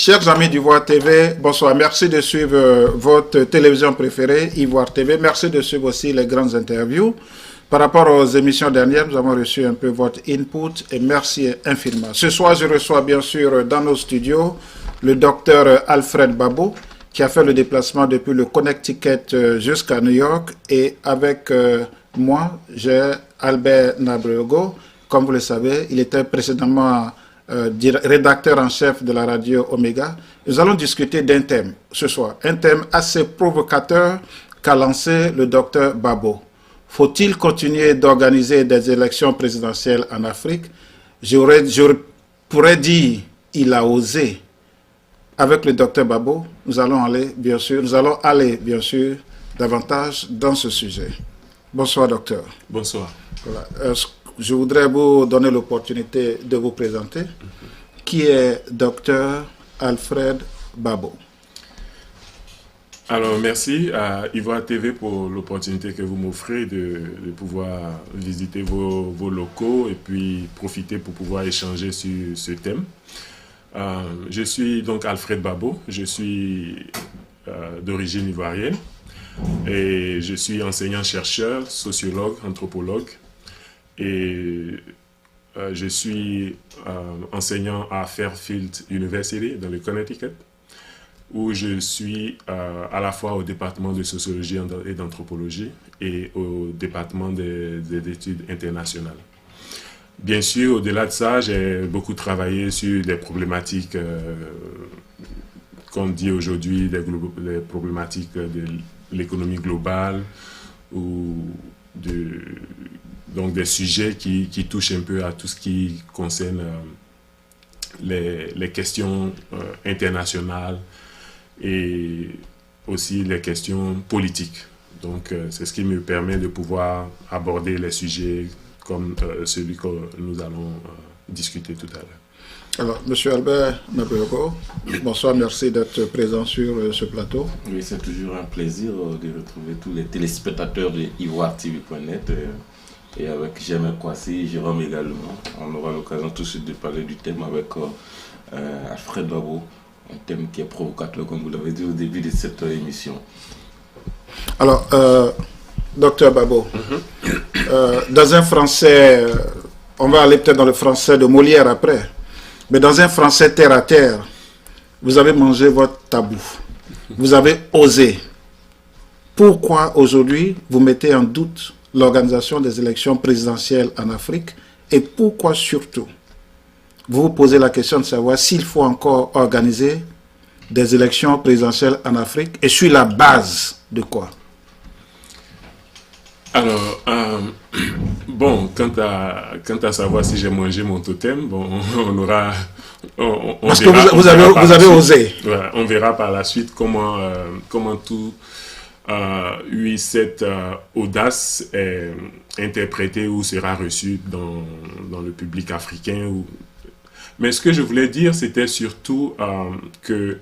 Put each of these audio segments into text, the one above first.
Chers amis d'Ivoire TV, bonsoir. Merci de suivre votre télévision préférée, Ivoire TV. Merci de suivre aussi les grandes interviews. Par rapport aux émissions dernières, nous avons reçu un peu votre input et merci infiniment. Ce soir, je reçois bien sûr dans nos studios le docteur Alfred Babo, qui a fait le déplacement depuis le Connecticut jusqu'à New York. Et avec moi, j'ai Albert Nabrego. Comme vous le savez, il était précédemment rédacteur en chef de la radio Omega. Nous allons discuter d'un thème ce soir, un thème assez provocateur qu'a lancé le docteur Babo. Faut-il continuer d'organiser des élections présidentielles en Afrique? Je pourrais dire il a osé. Avec le docteur Babo, nous allons aller bien sûr davantage dans ce sujet. Bonsoir docteur. Bonsoir. Voilà. Je voudrais vous donner l'opportunité de vous présenter. Qui est docteur Alfred Babo? Alors, merci à Ivoire TV pour l'opportunité que vous m'offrez de pouvoir visiter vos locaux et puis profiter pour pouvoir échanger sur ce thème. Je suis donc Alfred Babo, je suis d'origine ivoirienne et je suis enseignant-chercheur, sociologue, anthropologue et je suis enseignant à Fairfield University dans le Connecticut, où je suis à la fois au département de sociologie et d'anthropologie et au département des études internationales. Bien sûr, au-delà de ça, j'ai beaucoup travaillé sur des problématiques qu'on dit aujourd'hui, des problématiques de l'économie globale ou donc des sujets qui touchent un peu à tout ce qui concerne les questions internationales et aussi les questions politiques. Donc, c'est ce qui me permet de pouvoir aborder les sujets comme celui que nous allons discuter tout à l'heure. Alors, Monsieur Albert Nabrego, bonsoir, merci d'être présent sur ce plateau. Oui, c'est toujours un plaisir de retrouver tous les téléspectateurs de ivoiretv.net et avec Germain Kwasi, Jérôme également. On aura l'occasion tout de suite de parler du thème avec Alfred Babo, un thème qui est provocateur, comme vous l'avez dit au début de cette émission. Alors, docteur Babo, dans un français, on va aller peut-être dans le français de Molière après, mais dans un français terre à terre, vous avez mangé votre tabou, vous avez osé. Pourquoi aujourd'hui vous mettez en doute l'organisation des élections présidentielles en Afrique et pourquoi surtout vous vous posez la question de savoir s'il faut encore organiser des élections présidentielles en Afrique et sur la base de quoi? Alors, bon, quant à savoir si j'ai mangé mon totem, bon, on aura... Parce que vous avez osé. Voilà, on verra par la suite comment tout cette audace est interprétée ou sera reçue dans le public africain. Mais ce que je voulais dire, c'était surtout que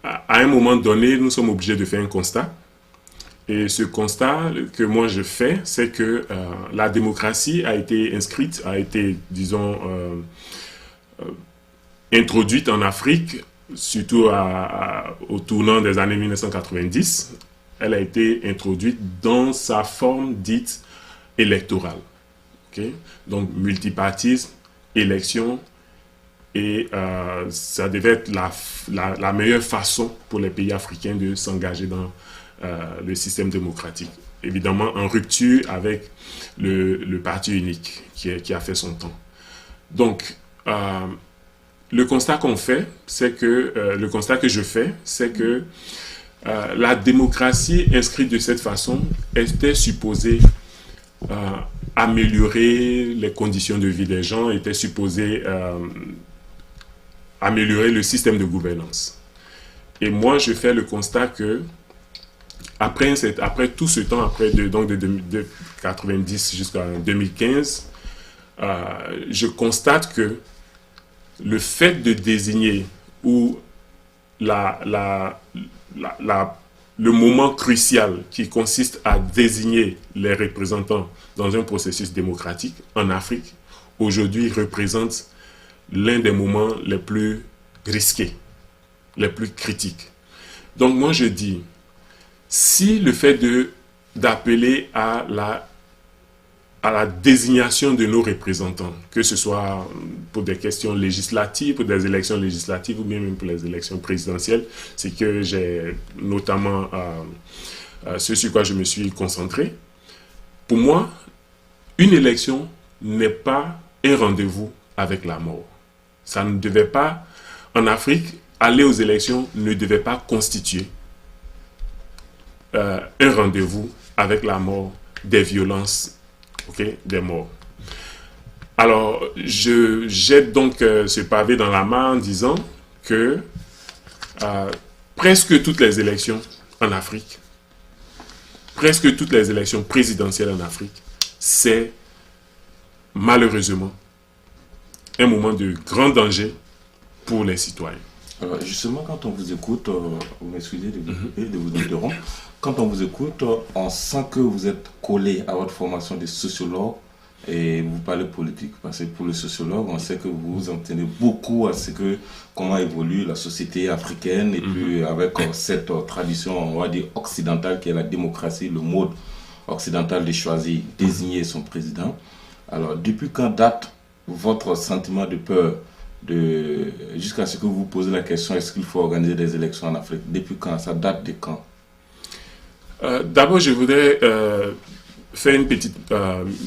à un moment donné, nous sommes obligés de faire un constat. Et ce constat que moi je fais, c'est que la démocratie a été inscrite, a été, disons, introduite en Afrique, surtout au tournant des années 1990. Elle a été introduite dans sa forme dite électorale. Okay? Donc, multipartisme, élection, et ça devait être la meilleure façon pour les pays africains de s'engager dans le système démocratique. Évidemment, en rupture avec le parti unique qui a fait son temps. Donc, le constat qu'on fait, c'est que le constat que je fais, c'est que la démocratie inscrite de cette façon était supposée améliorer les conditions de vie des gens, était supposée améliorer le système de gouvernance. Et moi, je fais le constat que après tout ce temps, de 90 jusqu'à 2015, je constate que le fait de désigner ou le moment crucial qui consiste à désigner les représentants dans un processus démocratique en Afrique, aujourd'hui représente l'un des moments les plus risqués. les plus critiques. Donc moi je dis, si le fait d'appeler à la désignation de nos représentants, que ce soit pour des questions législatives, pour des élections législatives ou bien même pour les élections présidentielles, c'est que j'ai notamment ce sur quoi je me suis concentré. Pour moi, une élection n'est pas un rendez-vous avec la mort. Ça ne devait pas, en Afrique, aller aux élections ne devait pas constituer un rendez-vous avec la mort, des violences, des morts. Alors, je jette donc ce pavé dans la mare en disant que presque toutes les élections en Afrique, presque toutes les élections présidentielles en Afrique, c'est malheureusement un moment de grand danger pour les citoyens. Alors justement, quand on vous écoute, vous m'excusez de vous interrompre, quand on vous écoute, on sent que vous êtes collé à votre formation de sociologue et vous parlez politique. Parce que pour le sociologue, on sait que vous vous en tenez beaucoup à comment évolue la société africaine et puis avec cette tradition, on va dire, occidentale qui est la démocratie, le mode occidental de choisir, désigner son président. Alors, depuis quand date votre sentiment de peur jusqu'à ce que vous vous posez la question, est-ce qu'il faut organiser des élections en Afrique? Depuis quand? Ça date de quand? D'abord, je voudrais faire une petite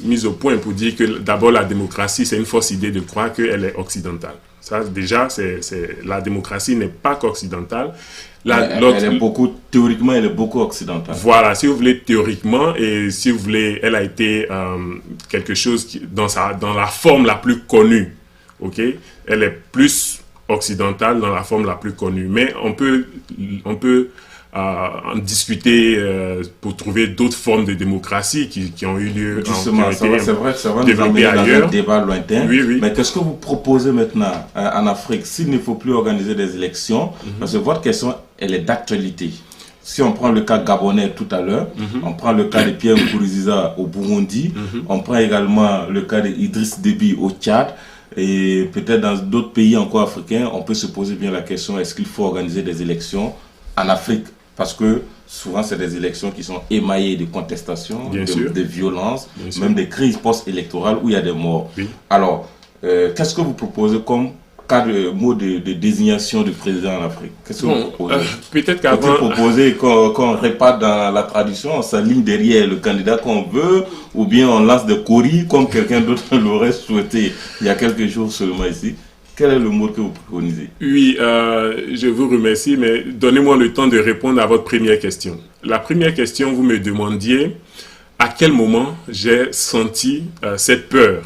mise au point pour dire que d'abord, la démocratie, c'est une fausse idée de croire qu'elle est occidentale. Ça, déjà, la démocratie n'est pas qu'occidentale. Théoriquement, elle est beaucoup occidentale. Voilà, si vous voulez, théoriquement, et si vous voulez, elle a été quelque chose dans la forme la plus connue. Elle est plus occidentale dans la forme la plus connue. Mais on peut en discuter pour trouver d'autres formes de démocratie qui ont eu lieu. Justement, ça va nous amener dans un débat lointain. Oui. Mais qu'est-ce que vous proposez maintenant en Afrique s'il ne faut plus organiser des élections? Parce que votre question, elle est d'actualité. Si on prend le cas gabonais tout à l'heure, on prend le cas de Pierre Nkurunziza au Burundi, on prend également le cas d'Idriss Déby au Tchad, et peut-être dans d'autres pays encore africains, on peut se poser bien la question, est-ce qu'il faut organiser des élections en Afrique? Parce que souvent, c'est des élections qui sont émaillées de contestations, de violences, même des crises post-électorales où il y a des morts. Oui. Alors, qu'est-ce que vous proposez comme cas de mot de désignation du président en Afrique? Qu'est-ce que vous proposez? Peut-être qu'avant... Vous proposez qu'on réparte dans la tradition, on s'aligne derrière le candidat qu'on veut, ou bien on lance des courriers comme quelqu'un d'autre l'aurait souhaité il y a quelques jours seulement ici? Quel est le mot que vous préconisez? Oui, je vous remercie, mais donnez-moi le temps de répondre à votre première question. La première question, vous me demandiez à quel moment j'ai senti cette peur,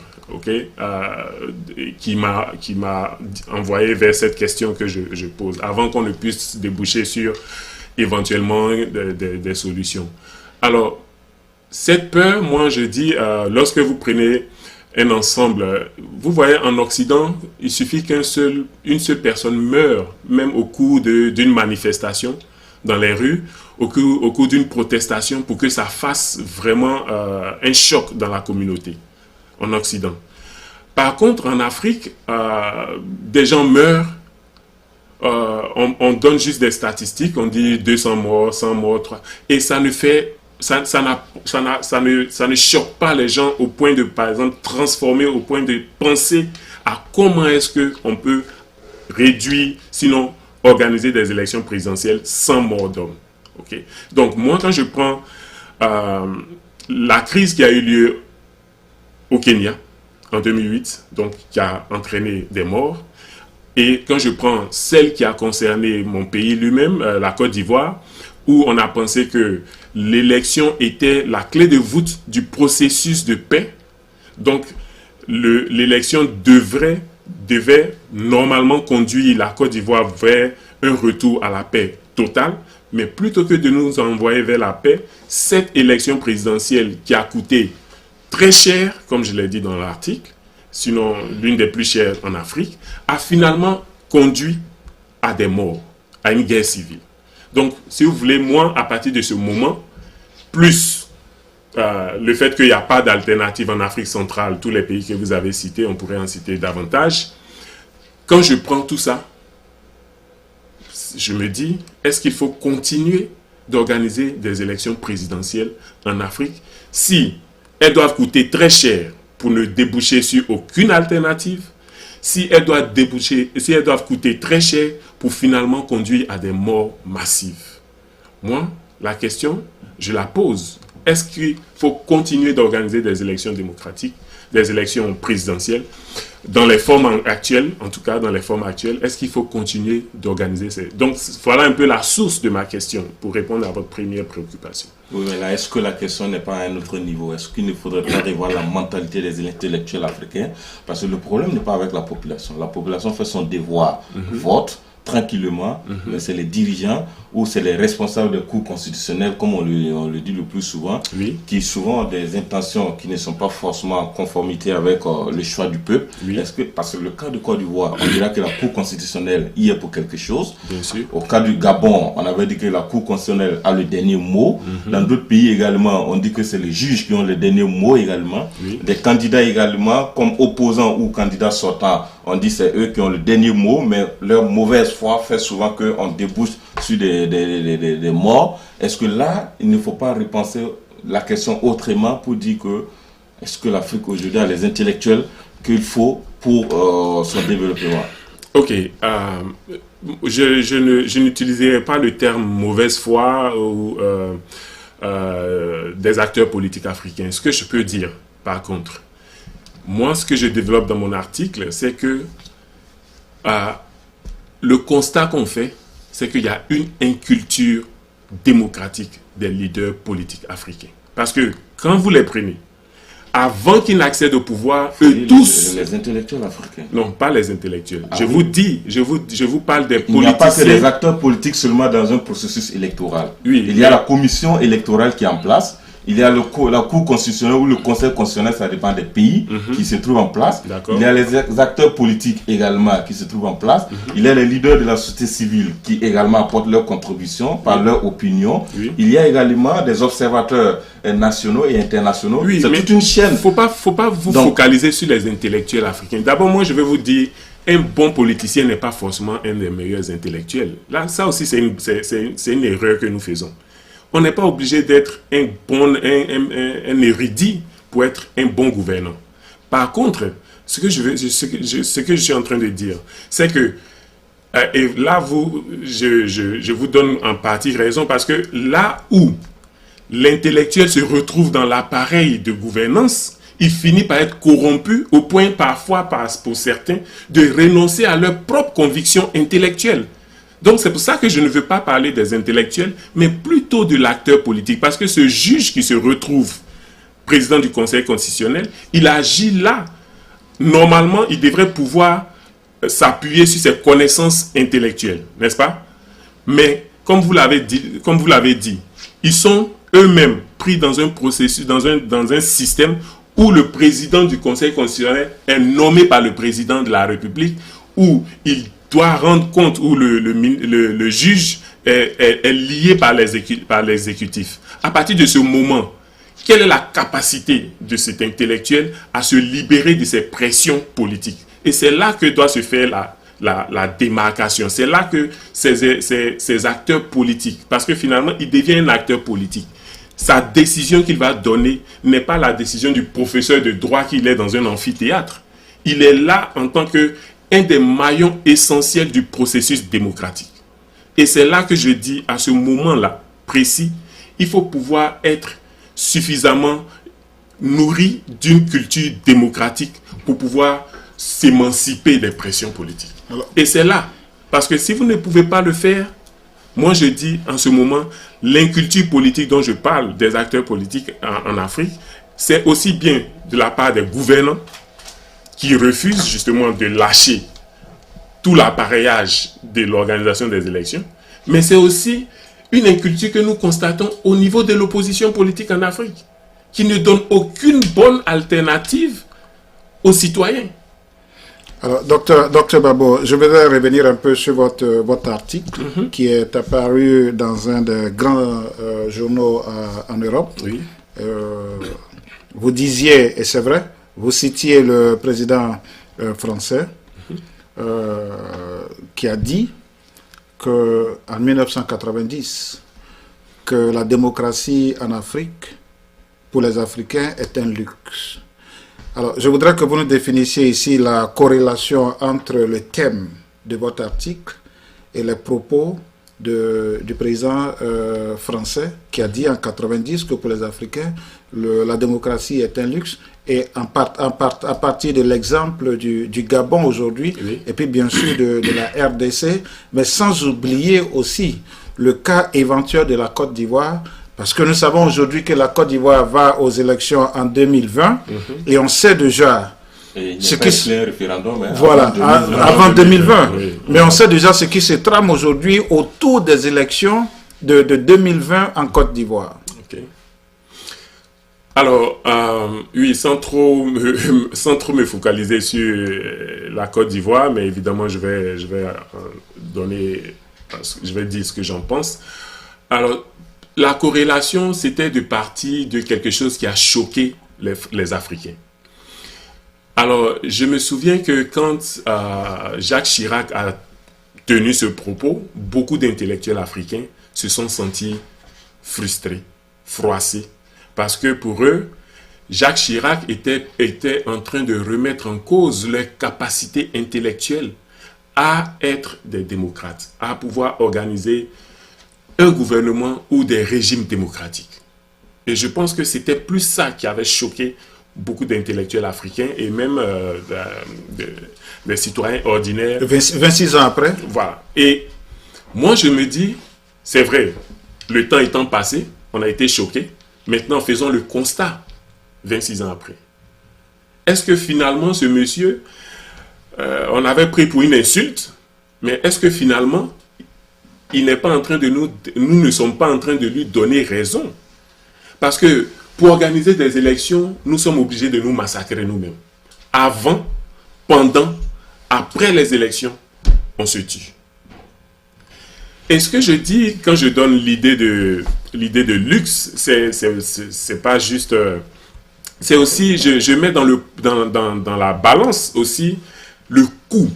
qui m'a envoyé vers cette question que je pose, avant qu'on ne puisse déboucher sur éventuellement des solutions. Alors, cette peur, moi je dis, lorsque vous prenez un ensemble, vous voyez, en Occident, il suffit qu'une seule personne meure, même au cours d'une manifestation dans les rues, au cours d'une protestation, pour que ça fasse vraiment un choc dans la communauté en Occident. Par contre, en Afrique, des gens meurent, on donne juste des statistiques, on dit 200 morts, 100 morts, 3, et ça ne fait... Ça ne choque pas les gens au point de, par exemple, transformer, au point de penser à comment est-ce qu'on peut réduire, sinon organiser des élections présidentielles sans mort d'homme. Donc, moi, quand je prends la crise qui a eu lieu au Kenya en 2008, donc qui a entraîné des morts, et quand je prends celle qui a concerné mon pays lui-même, la Côte d'Ivoire, où on a pensé que l'élection était la clé de voûte du processus de paix. Donc, l'élection devait normalement conduire la Côte d'Ivoire vers un retour à la paix totale. Mais plutôt que de nous envoyer vers la paix, cette élection présidentielle qui a coûté très cher, comme je l'ai dit dans l'article, sinon l'une des plus chères en Afrique, a finalement conduit à des morts, à une guerre civile. Donc, si vous voulez, moi, à partir de ce moment, plus le fait qu'il n'y a pas d'alternative en Afrique centrale, tous les pays que vous avez cités, on pourrait en citer davantage. Quand je prends tout ça, je me dis, est-ce qu'il faut continuer d'organiser des élections présidentielles en Afrique si elles doivent coûter très cher pour ne déboucher sur aucune alternative, si elles doivent coûter très cher pour finalement conduire à des morts massives? Moi, la question, je la pose. Est-ce qu'il faut continuer d'organiser des élections démocratiques, des élections présidentielles, dans les formes actuelles, en tout cas dans les formes actuelles, est-ce qu'il faut continuer d'organiser ces... Donc, voilà un peu la source de ma question pour répondre à votre première préoccupation. Oui, mais là, est-ce que la question n'est pas à un autre niveau? Est-ce qu'il ne faudrait pas revoir la mentalité des intellectuels africains? Parce que le problème n'est pas avec la population. La population fait son devoir, vote tranquillement, mais c'est les dirigeants ou c'est les responsables des cours constitutionnels, comme on le dit le plus souvent, qui souvent ont des intentions qui ne sont pas forcément en conformité avec le choix du peuple. Parce que le cas de Côte d'Ivoire, on dira que la cour constitutionnelle y est pour quelque chose. Bien sûr. Au cas du Gabon, on avait dit que la cour constitutionnelle a le dernier mot. Dans d'autres pays également, on dit que c'est les juges qui ont le dernier mot également. Des candidats également, comme opposants ou candidats sortants, on dit c'est eux qui ont le dernier mot, mais leur mauvaise foi fait souvent qu'on débouche sur des morts. Est-ce que là, il ne faut pas repenser la question autrement pour dire que est-ce que l'Afrique aujourd'hui a les intellectuels qu'il faut pour son développement? Ok, je n'utiliserai pas le terme mauvaise foi ou des acteurs politiques africains. Ce que je peux dire, par contre, moi, ce que je développe dans mon article, c'est que le constat qu'on fait, c'est qu'il y a une inculture démocratique des leaders politiques africains. Parce que quand vous les prenez, avant qu'ils n'accèdent au pouvoir, eux tous... Les intellectuels africains. Non, pas les intellectuels. Vous dis, je vous parle des politiciens... Il n'y a pas que les acteurs politiques seulement dans un processus électoral. Il y a la commission électorale qui est en place. Il y a la Cour constitutionnelle ou le Conseil constitutionnel, ça dépend des pays qui se trouvent en place. Il y a les acteurs politiques également qui se trouvent en place. Il y a les leaders de la société civile qui également apportent leur contribution par leur opinion. Il y a également des observateurs nationaux et internationaux. C'est toute une chaîne. Faut pas vous focaliser sur les intellectuels africains. D'abord, moi, je vais vous dire, un bon politicien n'est pas forcément un des meilleurs intellectuels. Là, ça aussi, c'est une erreur que nous faisons. On n'est pas obligé d'être un érudit pour être un bon gouvernant. Par contre, ce que je suis en train de dire, c'est que, et là, je vous donne en partie raison, parce que là où l'intellectuel se retrouve dans l'appareil de gouvernance, il finit par être corrompu au point parfois, pour certains, de renoncer à leurs propres convictions intellectuelles. Donc, c'est pour ça que je ne veux pas parler des intellectuels, mais plutôt de l'acteur politique. Parce que ce juge qui se retrouve président du Conseil constitutionnel, il agit là. Normalement, il devrait pouvoir s'appuyer sur ses connaissances intellectuelles, n'est-ce pas? Mais, comme vous l'avez dit, ils sont eux-mêmes pris dans un processus, dans un système où le président du Conseil constitutionnel est nommé par le président de la République, où il doit rendre compte, où le juge est lié par l'exécutif. À partir de ce moment, quelle est la capacité de cet intellectuel à se libérer de ses pressions politiques? Et c'est là que doit se faire la démarcation. C'est là que ces acteurs politiques, parce que finalement, il devient un acteur politique. Sa décision qu'il va donner n'est pas la décision du professeur de droit qu'il est dans un amphithéâtre. Il est là en tant que un des maillons essentiels du processus démocratique. Et c'est là que je dis, à ce moment-là précis, il faut pouvoir être suffisamment nourri d'une culture démocratique pour pouvoir s'émanciper des pressions politiques. Et c'est là, parce que si vous ne pouvez pas le faire, moi je dis en ce moment, l'inculture politique dont je parle, des acteurs politiques en Afrique, c'est aussi bien de la part des gouvernants qui refusent justement de lâcher tout l'appareillage de l'organisation des élections, mais c'est aussi une inculture que nous constatons au niveau de l'opposition politique en Afrique, qui ne donne aucune bonne alternative aux citoyens. Alors, docteur Babo, je voudrais revenir un peu sur votre article qui est apparu dans un des grands journaux en Europe. Oui. Vous disiez, et c'est vrai, vous citiez le président français qui a dit qu'en 1990, que la démocratie en Afrique, pour les Africains, est un luxe. Alors, je voudrais que vous nous définissiez ici la corrélation entre le thème de votre article et les propos du président français qui a dit en 90 que pour les Africains, la démocratie est un luxe, et à partir de l'exemple du Gabon aujourd'hui, oui, et puis bien sûr de la RDC, mais sans oublier aussi le cas éventuel de la Côte d'Ivoire, parce que nous savons aujourd'hui que la Côte d'Ivoire va aux élections en 2020, et on sait déjà ce qui un référendum, hein, voilà, avant 2020. Oui. Mais on sait déjà ce qui se trame aujourd'hui autour des élections de 2020 en Côte d'Ivoire. Okay. Alors, oui, sans trop me focaliser sur la Côte d'Ivoire, mais évidemment, je vais dire ce que j'en pense. Alors, la corrélation, c'était de partir de quelque chose qui a choqué les Africains. Alors, je me souviens que quand Jacques Chirac a tenu ce propos, beaucoup d'intellectuels africains se sont sentis frustrés, froissés, parce que pour eux, Jacques Chirac était en train de remettre en cause leur capacité intellectuelle à être des démocrates, à pouvoir organiser un gouvernement ou des régimes démocratiques. Et je pense que c'était plus ça qui avait choqué beaucoup d'intellectuels africains et même des citoyens ordinaires. 26 ans après. Voilà. Et moi, je me dis, c'est vrai, le temps étant passé, on a été choqués. Maintenant, faisons le constat, 26 ans après. Est-ce que finalement, ce monsieur, on avait pris pour une insulte, mais est-ce que finalement, il n'est pas en train de nous ne sommes pas en train de lui donner raison? Parce que pour organiser des élections, nous sommes obligés de nous massacrer nous-mêmes. Avant, pendant, après les élections, on se tue. Et ce que je dis quand je donne l'idée de luxe, c'est pas juste... c'est aussi, je mets dans la balance aussi le coût.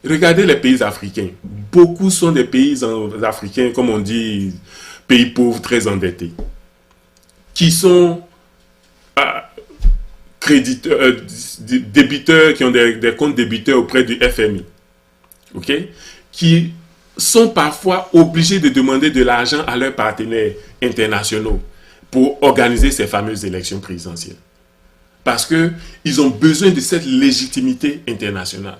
Regardez les pays africains. Beaucoup sont des pays africains, comme on dit, pays pauvres, très endettés, qui sont débiteurs, qui ont des comptes débiteurs auprès du FMI, okay? Qui sont parfois obligés de demander de l'argent à leurs partenaires internationaux pour organiser ces fameuses élections présidentielles. Parce qu'ils ont besoin de cette légitimité internationale.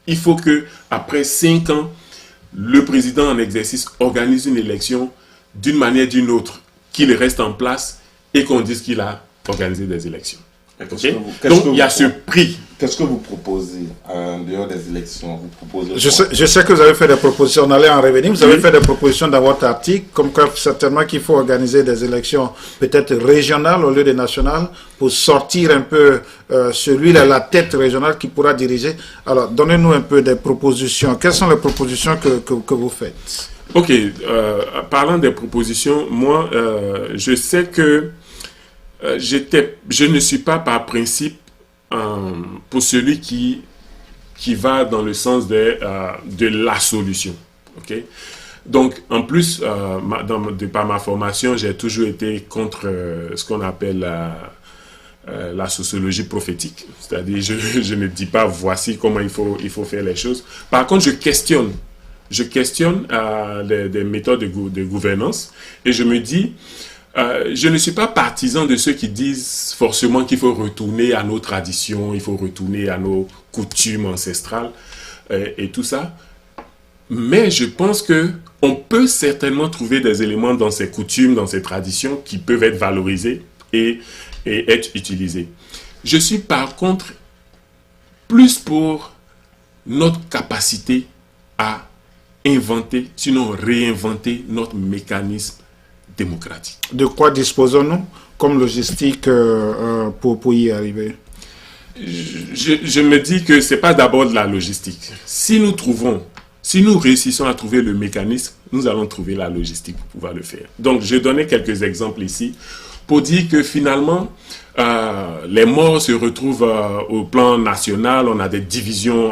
Il faut qu'après 5 ans, le président en exercice organise une élection d'une manière ou d'une autre, qu'il reste en place et qu'on dise qu'il a organisé des élections. Okay? Donc, il y a ce prix. Qu'est-ce que vous proposez en dehors des élections? Vous proposez je sais que vous avez fait des propositions, on allait en revenir. Vous avez fait des propositions dans votre article, comme quoi certainement qu'il faut organiser des élections peut-être régionales au lieu des nationales, pour sortir un peu celui-là, la tête régionale qui pourra diriger. Alors, donnez-nous un peu des propositions. Quelles sont les propositions que vous faites? Ok, parlant des propositions, moi, je sais que je ne suis pas par principe pour celui qui va dans le sens de la solution. Okay? Donc, en plus, par ma formation, j'ai toujours été contre ce qu'on appelle la sociologie prophétique. C'est-à-dire, je ne dis pas voici comment il faut faire les choses. Par contre, je questionne des méthodes de gouvernance et je me dis, je ne suis pas partisan de ceux qui disent forcément qu'il faut retourner à nos traditions, il faut retourner à nos coutumes ancestrales et tout ça. Mais je pense qu'on peut certainement trouver des éléments dans ces coutumes, dans ces traditions qui peuvent être valorisés et être utilisés. Je suis par contre plus pour notre capacité à inventer, sinon réinventer notre mécanisme démocratique. De quoi disposons-nous comme logistique pour y arriver? Je me dis que ce n'est pas d'abord de la logistique. Si nous réussissons à trouver le mécanisme, nous allons trouver la logistique pour pouvoir le faire. Donc, je donnais quelques exemples ici pour dire que finalement, les morts se retrouvent au plan national, on a des divisions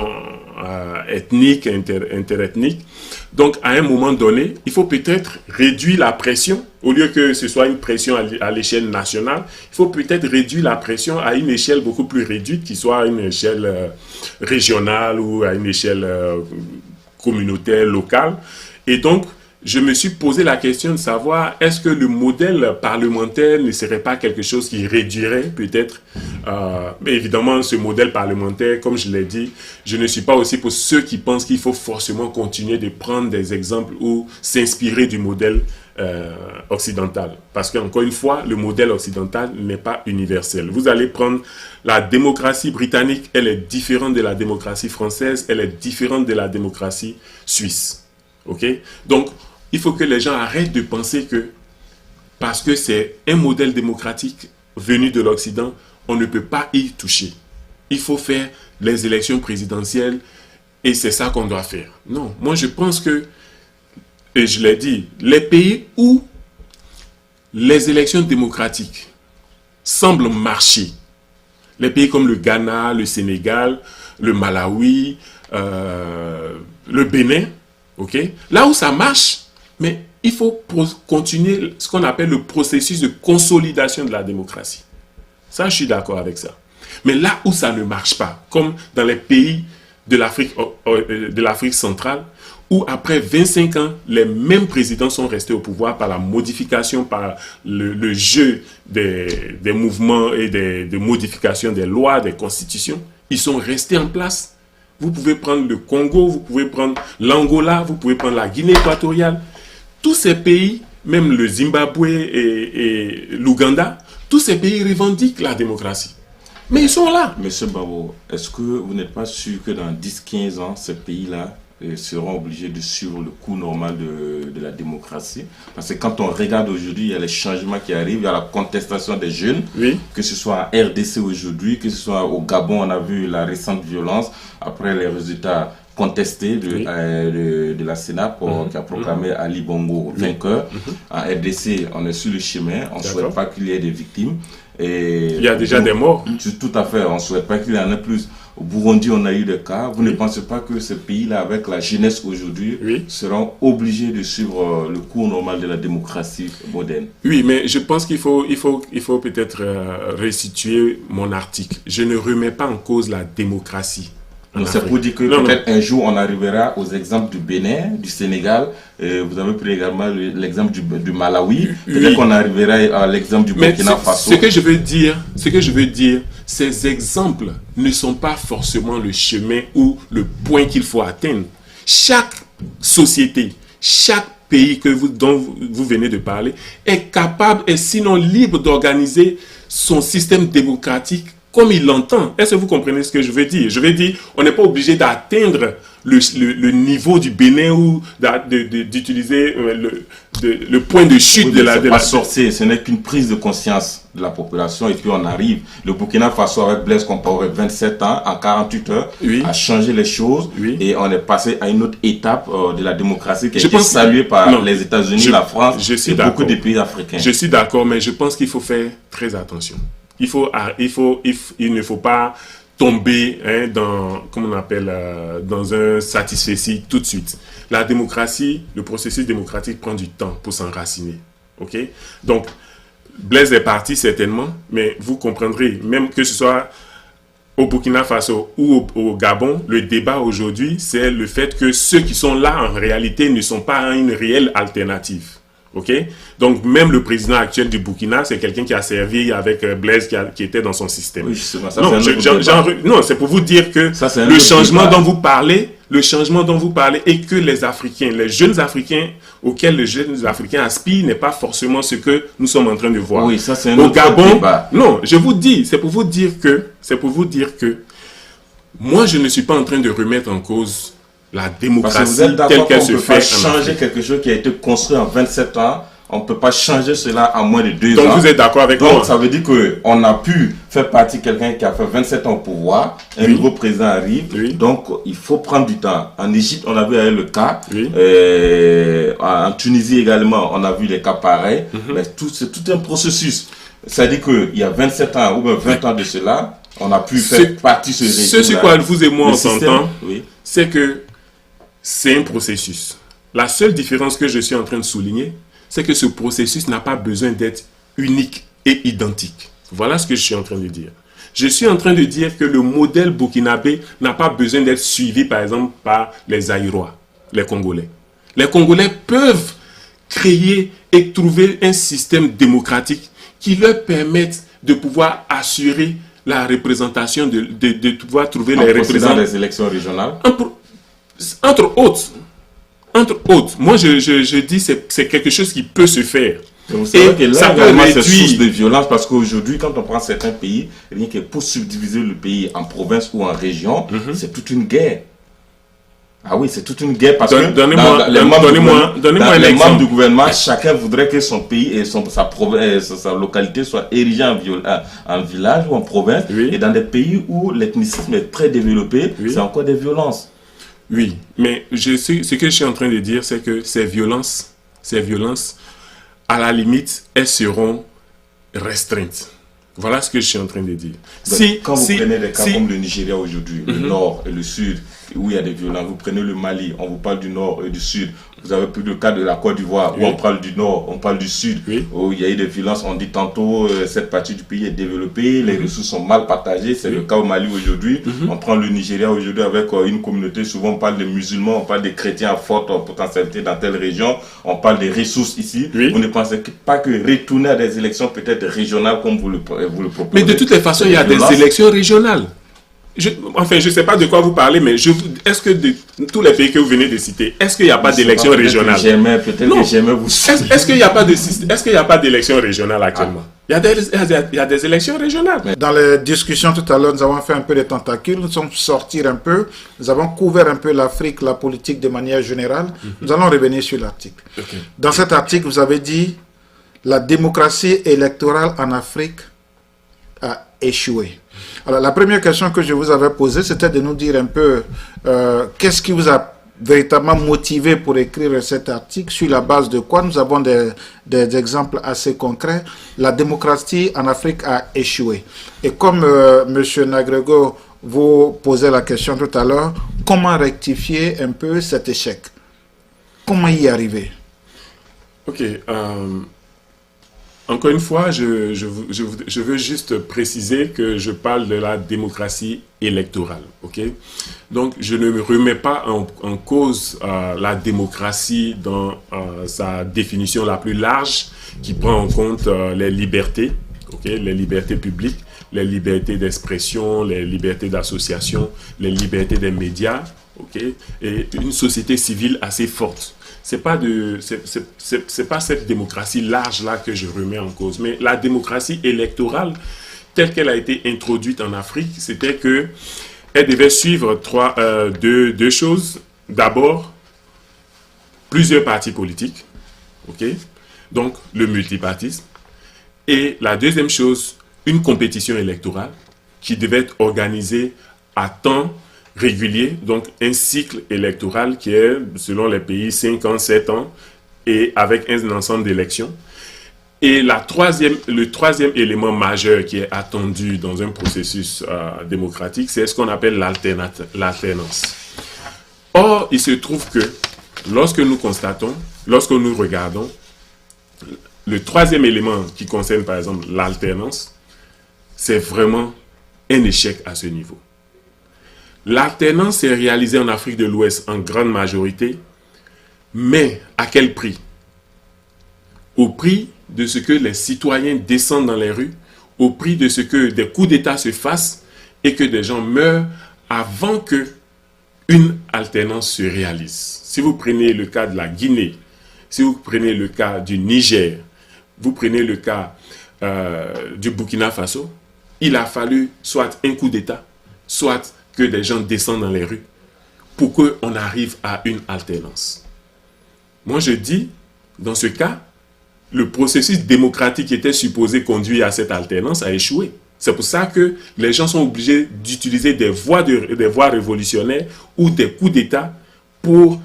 ethniques, interethniques. Donc, à un moment donné, il faut peut-être réduire la pression. Au lieu que ce soit une pression à l'échelle nationale, il faut peut-être réduire la pression à une échelle beaucoup plus réduite, qui soit à une échelle régionale ou à une échelle communautaire, locale. Et donc, je me suis posé la question de savoir, est-ce que le modèle parlementaire ne serait pas quelque chose qui réduirait peut-être, mais évidemment ce modèle parlementaire, comme je l'ai dit, je ne suis pas aussi pour ceux qui pensent qu'il faut forcément continuer de prendre des exemples ou s'inspirer du modèle occidental. Parce qu'encore une fois, le modèle occidental n'est pas universel. Vous allez prendre la démocratie britannique, elle est différente de la démocratie française, elle est différente de la démocratie suisse. Ok? Donc, il faut que les gens arrêtent de penser que parce que c'est un modèle démocratique venu de l'Occident, on ne peut pas y toucher. Il faut faire les élections présidentielles et c'est ça qu'on doit faire. Non, moi je pense que, et je l'ai dit, les pays où les élections démocratiques semblent marcher, les pays comme le Ghana, le Sénégal, le Malawi, le Bénin, ok, là où ça marche, mais il faut continuer ce qu'on appelle le processus de consolidation de la démocratie. Ça, je suis d'accord avec ça. Mais là où ça ne marche pas, comme dans les pays de l'Afrique centrale, où après 25 ans, les mêmes présidents sont restés au pouvoir par la modification, par le jeu des mouvements et de modification des lois, des constitutions, ils sont restés en place. Vous pouvez prendre le Congo, vous pouvez prendre l'Angola, vous pouvez prendre la Guinée équatoriale. Tous ces pays, même le Zimbabwe et l'Ouganda, tous ces pays revendiquent la démocratie. Mais ils sont là. Monsieur Babo, est-ce que vous n'êtes pas sûr que dans 10-15 ans, ces pays-là seront obligés de suivre le cours normal de la démocratie? Parce que quand on regarde aujourd'hui, il y a les changements qui arrivent, il y a la contestation des jeunes, oui. Que ce soit en RDC aujourd'hui, que ce soit au Gabon, on a vu la récente violence, après les résultats contestés de la Sénat qui a proclamé Ali Bongo vainqueur. En RDC, on est sur le chemin, on ne souhaite pas qu'il y ait des victimes. Et il y a déjà des morts. Tout à fait, on ne souhaite pas qu'il y en ait plus. Au Burundi, on a eu des cas. Vous ne pensez pas que ces pays-là, avec la jeunesse aujourd'hui, seront obligés de suivre le cours normal de la démocratie moderne? Oui, mais je pense qu'il faut peut-être restituer mon article. Je ne remets pas en cause la démocratie. C'est pour dire que peut-être un jour on arrivera aux exemples du Bénin, du Sénégal. Vous avez pris également l'exemple du Malawi. Peut-être qu'on arrivera à l'exemple du Burkina Faso. Ce que je veux dire, ces exemples ne sont pas forcément le chemin ou le point qu'il faut atteindre. Chaque société, chaque pays dont vous venez de parler est capable et sinon libre d'organiser son système démocratique comme il l'entend. Est-ce que vous comprenez ce que je veux dire? Je veux dire, on n'est pas obligé d'atteindre le niveau du Bénin ou d'utiliser le point de chute de la sorcière. Ce n'est qu'une prise de conscience de la population et puis on arrive. Le Burkina Faso avec Blaise Compaoré, 27 ans, en 48 heures, a changé les choses et on est passé à une autre étape de la démocratie qui a été saluée par les États-Unis, la France et beaucoup de pays africains. Je suis d'accord, mais je pense qu'il faut faire très attention. Il ne faut pas tomber dans un satisfecit tout de suite. La démocratie, le processus démocratique prend du temps pour s'enraciner. Ok? Donc, Blaise est parti certainement, mais vous comprendrez, même que ce soit au Burkina Faso ou au Gabon, le débat aujourd'hui, c'est le fait que ceux qui sont là, en réalité, ne sont pas une réelle alternative. Ok? Donc, même le président actuel du Burkina, c'est quelqu'un qui a servi avec Blaise qui était dans son système. Oui, ça, non, c'est pour vous dire que le changement dont vous parlez et que les Africains, les jeunes Africains auxquels les jeunes Africains aspirent n'est pas forcément ce que nous sommes en train de voir. Oui, ça c'est un au autre Gabon, débat. Non, je vous dis, c'est pour vous dire que moi je ne suis pas en train de remettre en cause la démocratie telle qu'elle se fait. On ne peut pas changer quelque chose qui a été construit en 27 ans. On ne peut pas changer cela en moins de 2 ans. Donc vous êtes d'accord avec moi? Donc ça veut dire qu'on a pu faire partie de quelqu'un qui a fait 27 ans au pouvoir. Un nouveau président arrive. Donc il faut prendre du temps. En Égypte, on a vu le cas. En Tunisie également, on a vu les cas pareils. Mais c'est tout un processus. C'est-à-dire qu'il y a 27 ans ou 20 ans de cela, on a pu faire partie de ce régime. Ce sur quoi vous et moi on s'entend, c'est que c'est un processus. La seule différence que je suis en train de souligner, c'est que ce processus n'a pas besoin d'être unique et identique. Voilà ce que je suis en train de dire. Je suis en train de dire que le modèle burkinabé n'a pas besoin d'être suivi, par exemple, par les Aïrois, les Congolais. Les Congolais peuvent créer et trouver un système démocratique qui leur permette de pouvoir assurer la représentation, de pouvoir trouver les représentants des élections régionales. Entre autres. Moi, je dis que c'est quelque chose qui peut se faire. C'est vrai que là, également, c'est source de violence parce qu'aujourd'hui, quand on prend certains pays, rien que pour subdiviser le pays en province ou en région, c'est toute une guerre. Ah oui, c'est toute une guerre parce que les membres du gouvernement, chacun voudrait que son pays et sa province, sa localité soit érigée en village ou en province. Oui. Et dans des pays où l'ethnicisme est très développé, c'est encore des violences. Oui, mais ce que je suis en train de dire, c'est que ces violences, à la limite, elles seront restreintes. Voilà ce que je suis en train de dire. Quand vous prenez des cas comme le Nigeria aujourd'hui, le nord et le sud, où il y a des violences, vous prenez le Mali, on vous parle du nord et du sud. Vous avez pris le cas de la Côte d'Ivoire, où on parle du nord, on parle du sud, où il y a eu des violences. On dit tantôt cette partie du pays est développée, les ressources sont mal partagées. C'est le cas au Mali aujourd'hui. On prend le Nigeria aujourd'hui avec une communauté, souvent on parle des musulmans, on parle des chrétiens à forte potentialité dans telle région, on parle des ressources ici. Vous ne pensez pas que retourner à des élections peut-être régionales comme vous le proposez? Mais de toutes les façons, il y a des élections régionales. Je ne sais pas de quoi vous parlez, mais est-ce que de tous les pays que vous venez de citer, est-ce qu'il n'y a pas d'élection régionale? Est-ce qu'il n'y a pas d'élection régionale actuellement? Il y a des élections régionales. Dans les discussions tout à l'heure, nous avons fait un peu de tentacules, nous sommes sortis un peu, nous avons couvert un peu l'Afrique, la politique de manière générale. Nous allons revenir sur l'article. Dans cet article, vous avez dit la démocratie électorale en Afrique a échoué. Alors, la première question que je vous avais posée, c'était de nous dire un peu qu'est-ce qui vous a véritablement motivé pour écrire cet article, sur la base de quoi. Nous avons des exemples assez concrets. La démocratie en Afrique a échoué. Et comme M. Nagrego vous posait la question tout à l'heure, comment rectifier un peu cet échec? Comment y arriver? Ok. Encore une fois, je veux juste préciser que je parle de la démocratie électorale. Okay? Donc, je ne me remets pas en cause la démocratie dans sa définition la plus large, qui prend en compte les libertés, les libertés publiques, les libertés d'expression, les libertés d'association, les libertés des médias, et une société civile assez forte. C'est pas cette démocratie large là que je remets en cause, mais la démocratie électorale telle qu'elle a été introduite en Afrique, c'était que elle devait suivre deux choses. D'abord, plusieurs partis politiques, donc le multipartisme, et la deuxième chose, une compétition électorale qui devait être organisée à temps régulier, donc un cycle électoral qui est, selon les pays, 5 ans, 7 ans, et avec un ensemble d'élections. Et le troisième élément majeur qui est attendu dans un processus démocratique, c'est ce qu'on appelle l'alternance. Or, il se trouve que lorsque nous regardons, le troisième élément qui concerne par exemple l'alternance, c'est vraiment un échec à ce niveau. L'alternance est réalisée en Afrique de l'Ouest en grande majorité, mais à quel prix? Au prix de ce que les citoyens descendent dans les rues, au prix de ce que des coups d'État se fassent et que des gens meurent avant que une alternance se réalise. Si vous prenez le cas de la Guinée, si vous prenez le cas du Niger, vous prenez le cas du Burkina Faso, il a fallu soit un coup d'État, soit que des gens descendent dans les rues pour qu'on arrive à une alternance. Moi, je dis, dans ce cas, le processus démocratique qui était supposé conduire à cette alternance a échoué. C'est pour ça que les gens sont obligés d'utiliser des voies révolutionnaires ou des coups d'État pour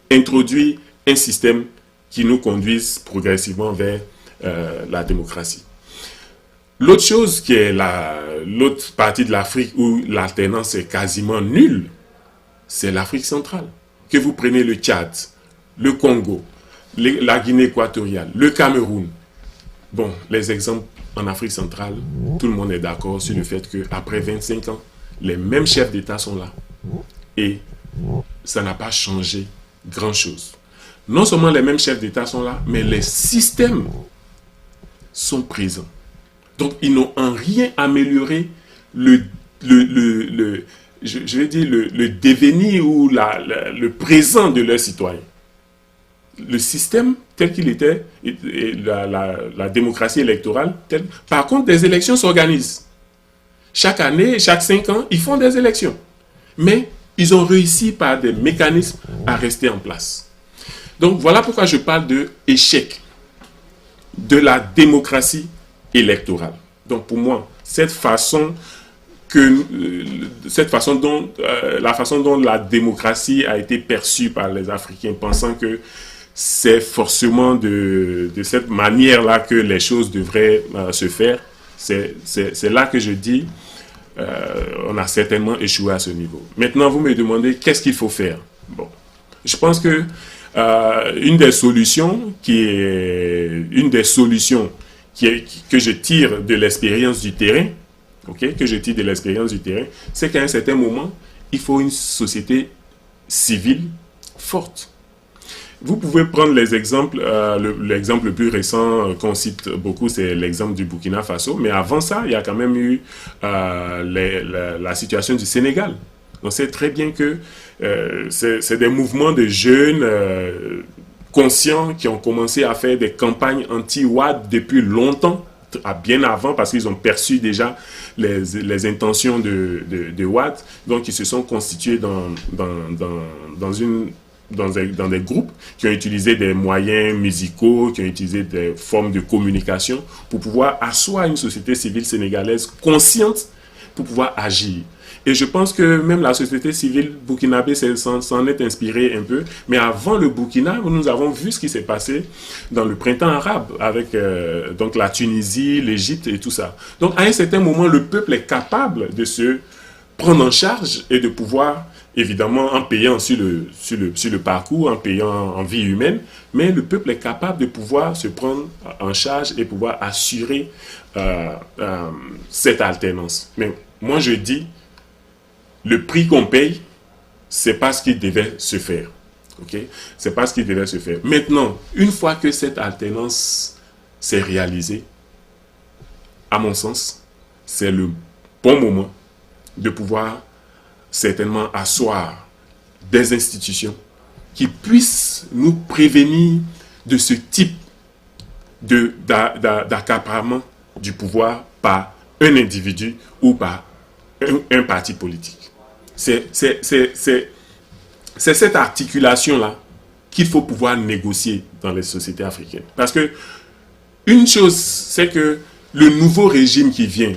introduire un système qui nous conduise progressivement vers la démocratie. L'autre chose qui est l'autre partie de l'Afrique où l'alternance est quasiment nulle, c'est l'Afrique centrale. Que vous prenez le Tchad, le Congo, la Guinée équatoriale, le Cameroun. Bon, les exemples en Afrique centrale, tout le monde est d'accord sur le fait qu'après 25 ans, les mêmes chefs d'État sont là. Et ça n'a pas changé grand-chose. Non seulement les mêmes chefs d'État sont là, mais les systèmes sont présents. Donc, ils n'ont en rien amélioré le devenir ou le présent de leurs citoyens. Le système tel qu'il était, et la démocratie électorale, par contre, des élections s'organisent. Chaque année, chaque 5 ans, ils font des élections. Mais ils ont réussi par des mécanismes à rester en place. Donc, voilà pourquoi je parle d'échec de la démocratie électorale. Donc, pour moi, la façon dont la démocratie a été perçue par les Africains, pensant que c'est forcément de cette manière-là que les choses devraient se faire, c'est là que je dis, on a certainement échoué à ce niveau. Maintenant, vous me demandez, qu'est-ce qu'il faut faire? Bon, je pense que une des solutions que je tire de l'expérience du terrain, c'est qu'à un certain moment, il faut une société civile forte. Vous pouvez prendre les exemples, l'exemple le plus récent qu'on cite beaucoup, c'est l'exemple du Burkina Faso, mais avant ça, il y a quand même eu la situation du Sénégal. On sait très bien que c'est des mouvements de jeunes conscients qui ont commencé à faire des campagnes anti-Ouad depuis longtemps, bien avant, parce qu'ils ont perçu déjà les intentions de Ouad. Donc, ils se sont constitués dans des groupes qui ont utilisé des moyens musicaux, qui ont utilisé des formes de communication pour pouvoir asseoir une société civile sénégalaise consciente pour pouvoir agir. Et je pense que même la société civile burkinabé s'en est inspirée un peu. Mais avant le Burkina, nous avons vu ce qui s'est passé dans le printemps arabe avec donc la Tunisie, l'Égypte et tout ça. Donc à un certain moment, le peuple est capable de se prendre en charge et de pouvoir, évidemment en payant sur le parcours, en payant en vie humaine, mais le peuple est capable de pouvoir se prendre en charge et pouvoir assurer cette alternance. Mais moi je dis, le prix qu'on paye, c'est pas ce qui devait se faire. Okay? C'est pas ce qui devait se faire. Maintenant, une fois que cette alternance s'est réalisée, à mon sens, c'est le bon moment de pouvoir certainement asseoir des institutions qui puissent nous prévenir de ce type d'accaparement du pouvoir par un individu ou par un parti politique. C'est cette articulation-là qu'il faut pouvoir négocier dans les sociétés africaines. Parce que une chose, c'est que le nouveau régime qui vient,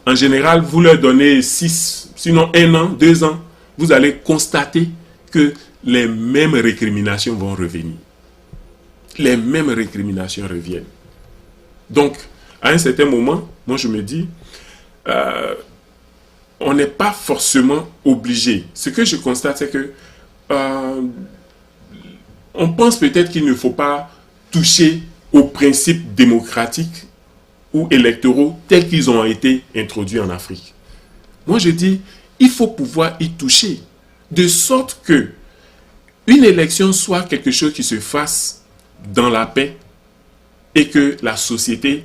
en général, vous leur donnez 6, sinon 1 an, 2 ans, vous allez constater que les mêmes récriminations vont revenir. Les mêmes récriminations reviennent. Donc, à un certain moment, moi je me dis, on n'est pas forcément obligé. Ce que je constate, c'est que on pense peut-être qu'il ne faut pas toucher aux principes démocratiques ou électoraux tels qu'ils ont été introduits en Afrique. Moi, je dis, il faut pouvoir y toucher, de sorte que une élection soit quelque chose qui se fasse dans la paix et que la société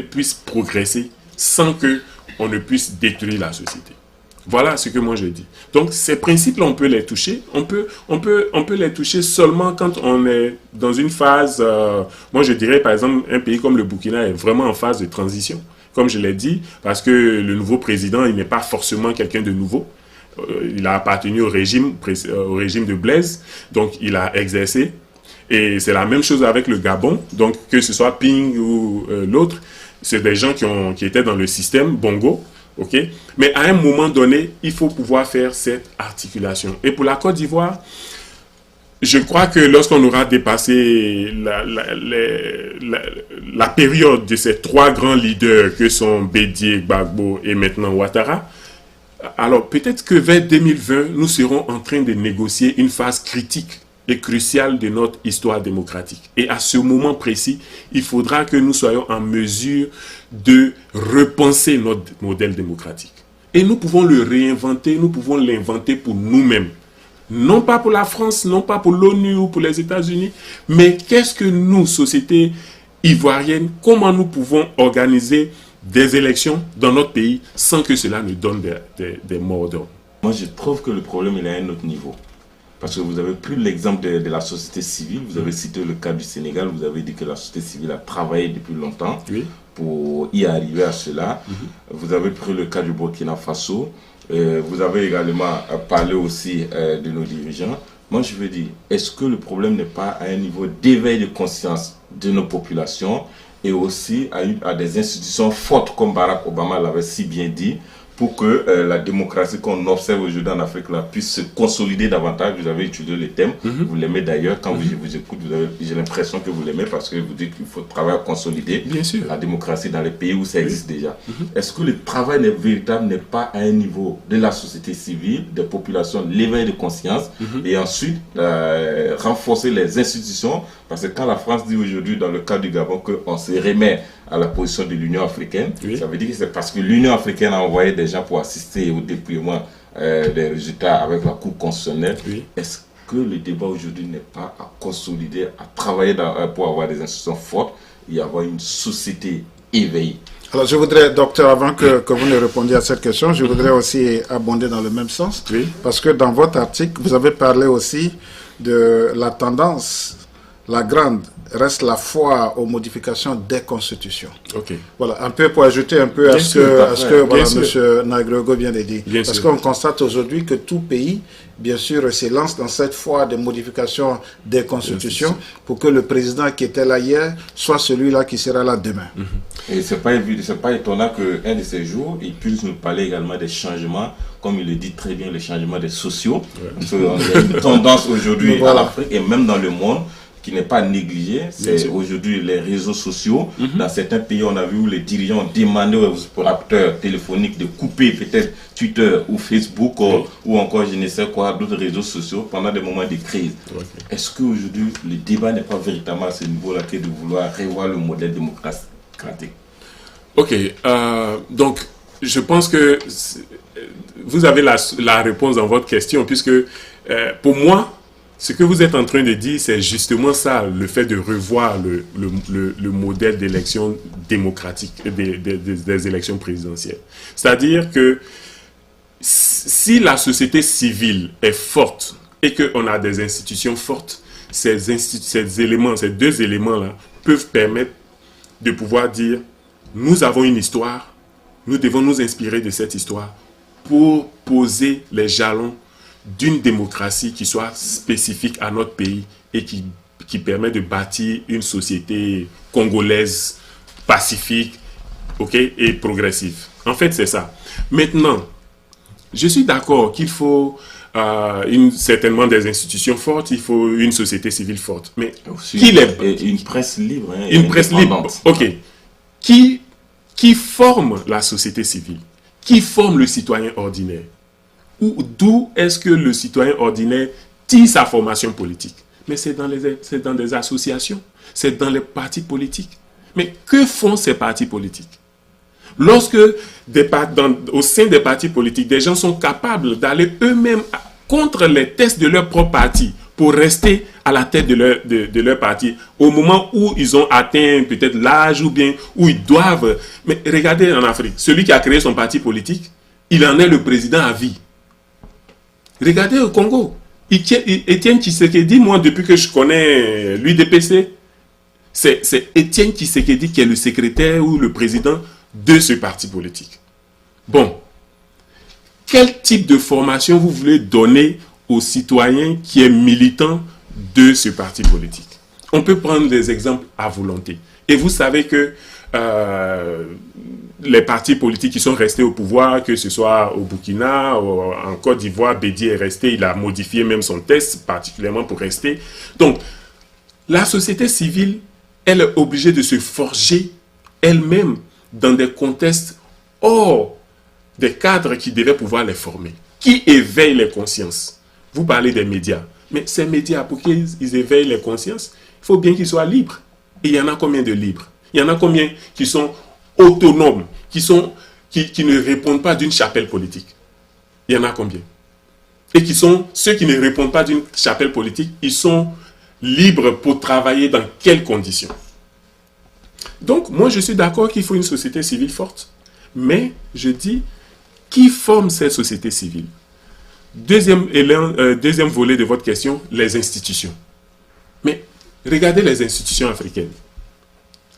puisse progresser sans qu'on ne puisse détruire la société. Voilà ce que moi je dis. Donc ces principes-là, on peut les toucher. On peut les toucher seulement quand on est dans une phase... moi je dirais par exemple, un pays comme le Burkina est vraiment en phase de transition. Comme je l'ai dit, parce que le nouveau président, il n'est pas forcément quelqu'un de nouveau. Il a appartenu au régime de Blaise, donc il a exercé. Et c'est la même chose avec le Gabon. Donc que ce soit Ping ou l'autre, c'est des gens qui étaient dans le système Bongo. Okay? Mais à un moment donné, il faut pouvoir faire cette articulation. Et pour la Côte d'Ivoire, je crois que lorsqu'on aura dépassé la période de ces 3 grands leaders que sont Bédié, Gbagbo et maintenant Ouattara, Alors, peut-être que vers 2020, nous serons en train de négocier une phase critique et cruciale de notre histoire démocratique. Et à ce moment précis, il faudra que nous soyons en mesure de repenser notre modèle démocratique. Et nous pouvons le réinventer, nous pouvons l'inventer pour nous-mêmes. Non pas pour la France, non pas pour l'ONU ou pour les États-Unis, mais qu'est-ce que nous, société ivoirienne, comment nous pouvons organiser des élections dans notre pays sans que cela ne donne des morts d'homme. Moi, je trouve que le problème il est à un autre niveau. Parce que vous avez pris l'exemple de la société civile, vous avez cité le cas du Sénégal, vous avez dit que la société civile a travaillé depuis longtemps pour y arriver à cela. Vous avez pris le cas du Burkina Faso, vous avez également parlé aussi de nos dirigeants. Moi, je veux dire, est-ce que le problème n'est pas à un niveau d'éveil de conscience de nos populations et aussi à des institutions fortes comme Barack Obama l'avait si bien dit, pour que la démocratie qu'on observe aujourd'hui en Afrique là, puisse se consolider davantage. Vous avez étudié le thème, vous l'aimez d'ailleurs, quand je vous écoute, j'ai l'impression que vous l'aimez parce que vous dites qu'il faut travailler à consolider la démocratie dans les pays où ça existe déjà. Est-ce que le travail véritable n'est pas à un niveau de la société civile, des populations, l'éveil de conscience, et ensuite renforcer les institutions, parce que quand la France dit aujourd'hui dans le cas du Gabon qu'on se remet à la position de l'Union africaine, ça veut dire que c'est parce que l'Union africaine a envoyé des gens pour assister au déploiement des résultats avec la Cour constitutionnelle. Est-ce que le débat aujourd'hui n'est pas à consolider, à travailler pour avoir des institutions fortes et avoir une société éveillée? Alors je voudrais, docteur, avant que vous ne répondiez à cette question, je voudrais aussi abonder dans le même sens, parce que dans votre article, vous avez parlé aussi de la tendance. La grande reste la foi aux modifications des constitutions. Voilà, un peu pour ajouter un peu à ce que voilà, M. Nagrego vient de dire. Parce qu'on constate aujourd'hui que tout pays, bien sûr, se lance dans cette foi des modifications des constitutions pour que le président qui était là hier soit celui-là qui sera là demain. Et c'est pas étonnant qu'un de ces jours, il puisse nous parler également des changements, comme il le dit très bien, les changements des sociaux. Parce qu'il y a une tendance aujourd'hui en Afrique et même dans le monde, qui n'est pas négligé, c'est aujourd'hui les réseaux sociaux. Dans certains pays, on a vu où les dirigeants ont demandé aux opérateurs téléphoniques de couper peut-être Twitter ou Facebook ou encore je ne sais quoi, d'autres réseaux sociaux pendant des moments de crise. Est-ce qu'aujourd'hui, le débat n'est pas véritablement à ce niveau-là que de vouloir revoir le modèle démocratique? Donc, je pense que vous avez la réponse dans votre question, puisque pour moi, ce que vous êtes en train de dire, c'est justement ça, le fait de revoir le modèle d'élection démocratique, des élections présidentielles. C'est-à-dire que si la société civile est forte et qu'on a des institutions fortes, ces deux éléments-là peuvent permettre de pouvoir dire, nous avons une histoire, nous devons nous inspirer de cette histoire pour poser les jalons d'une démocratie qui soit spécifique à notre pays et qui permet de bâtir une société congolaise pacifique, et progressive. En fait, c'est ça. Maintenant, je suis d'accord qu'il faut certainement des institutions fortes, il faut une société civile forte. Mais une presse libre. Une presse libre. Qui forme la société civile? Qui forme le citoyen ordinaire? D'où est-ce que le citoyen ordinaire tire sa formation politique? Mais c'est dans des associations, c'est dans les partis politiques. Mais que font ces partis politiques? Lorsque au sein des partis politiques, des gens sont capables d'aller eux-mêmes contre les tests de leur propre parti pour rester à la tête de leur parti, au moment où ils ont atteint peut-être l'âge ou bien où ils doivent... Mais regardez en Afrique, celui qui a créé son parti politique, il en est le président à vie. Regardez au Congo, Étienne Tshisekedi, moi depuis que je connais l'UDPC, c'est Étienne Tshisekedi qui est le secrétaire ou le président de ce parti politique. Bon, quel type de formation vous voulez donner aux citoyens qui est militant de ce parti politique? On peut prendre des exemples à volonté. Et vous savez que les partis politiques qui sont restés au pouvoir, que ce soit au Burkina, en Côte d'Ivoire, Bédié est resté, il a modifié même son texte particulièrement pour rester. Donc, la société civile, elle est obligée de se forger elle-même dans des contextes hors des cadres qui devaient pouvoir les former, qui éveillent les consciences. Vous parlez des médias, mais ces médias, pour qu'ils éveillent les consciences, il faut bien qu'ils soient libres. Et il y en a combien de libres? Il y en a combien qui sont autonomes, qui ne répondent pas d'une chapelle politique? Il y en a combien? Et qui sont ceux qui ne répondent pas d'une chapelle politique, ils sont libres pour travailler dans quelles conditions? Donc, moi, je suis d'accord qu'il faut une société civile forte. Mais, je dis, qui forme cette société civile? Deuxième volet de votre question, les institutions. Mais, regardez les institutions africaines.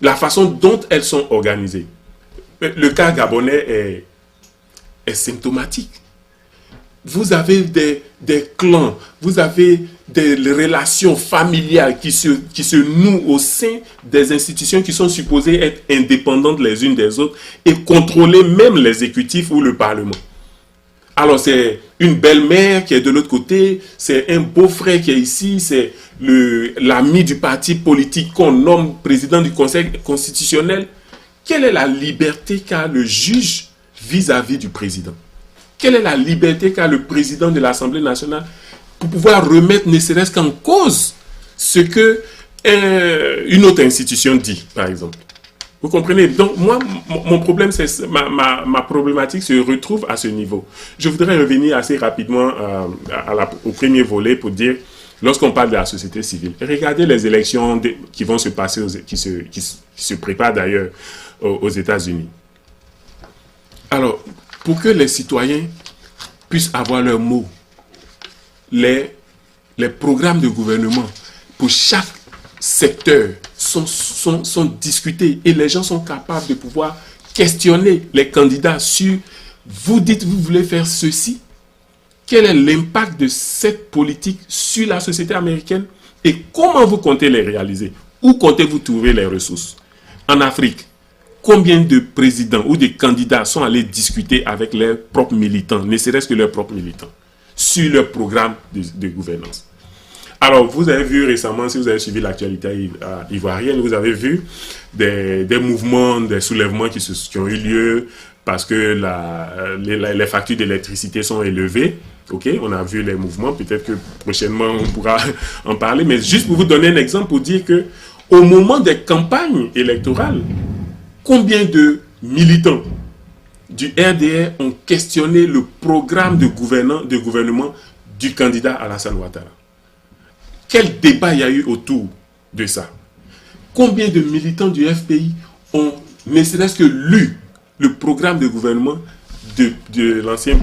La façon dont elles sont organisées. Le cas gabonais est symptomatique. Vous avez des clans, vous avez des relations familiales qui se nouent au sein des institutions qui sont supposées être indépendantes les unes des autres et contrôler même l'exécutif ou le Parlement. Alors c'est une belle-mère qui est de l'autre côté, c'est un beau-frère qui est ici, c'est l'ami du parti politique qu'on nomme président du Conseil constitutionnel. Quelle est la liberté qu'a le juge vis-à-vis du président? Quelle est la liberté qu'a le président de l'Assemblée nationale pour pouvoir remettre ne serait-ce qu'en cause ce que une autre institution dit, par exemple? Vous comprenez? Donc, moi, mon problème, c'est ma problématique se retrouve à ce niveau. Je voudrais revenir assez rapidement au premier volet pour dire, lorsqu'on parle de la société civile, regardez les élections qui vont se passer, qui se préparent d'ailleurs aux États-Unis. Alors, pour que les citoyens puissent avoir leur mot, les programmes de gouvernement pour chaque secteur sont discutés et les gens sont capables de pouvoir questionner les candidats sur vous dites vous voulez faire ceci, quel est l'impact de cette politique sur la société américaine et comment vous comptez les réaliser, où comptez-vous trouver les ressources. En Afrique, combien de présidents ou de candidats sont allés discuter avec leurs propres militants, ne serait-ce que leurs propres militants, sur leur programme de gouvernance? Alors, vous avez vu récemment, si vous avez suivi l'actualité ivoirienne, vous avez vu des mouvements, des soulèvements qui ont eu lieu parce que les factures d'électricité sont élevées. Ok, on a vu les mouvements, peut-être que prochainement on pourra en parler, mais juste pour vous donner un exemple, pour dire que au moment des campagnes électorales, combien de militants du RDR ont questionné le programme de gouvernement du candidat Alassane Ouattara? Quel débat il y a eu autour de ça? Combien de militants du FPI ont, ne serait-ce que lu le programme de gouvernement de l'ancien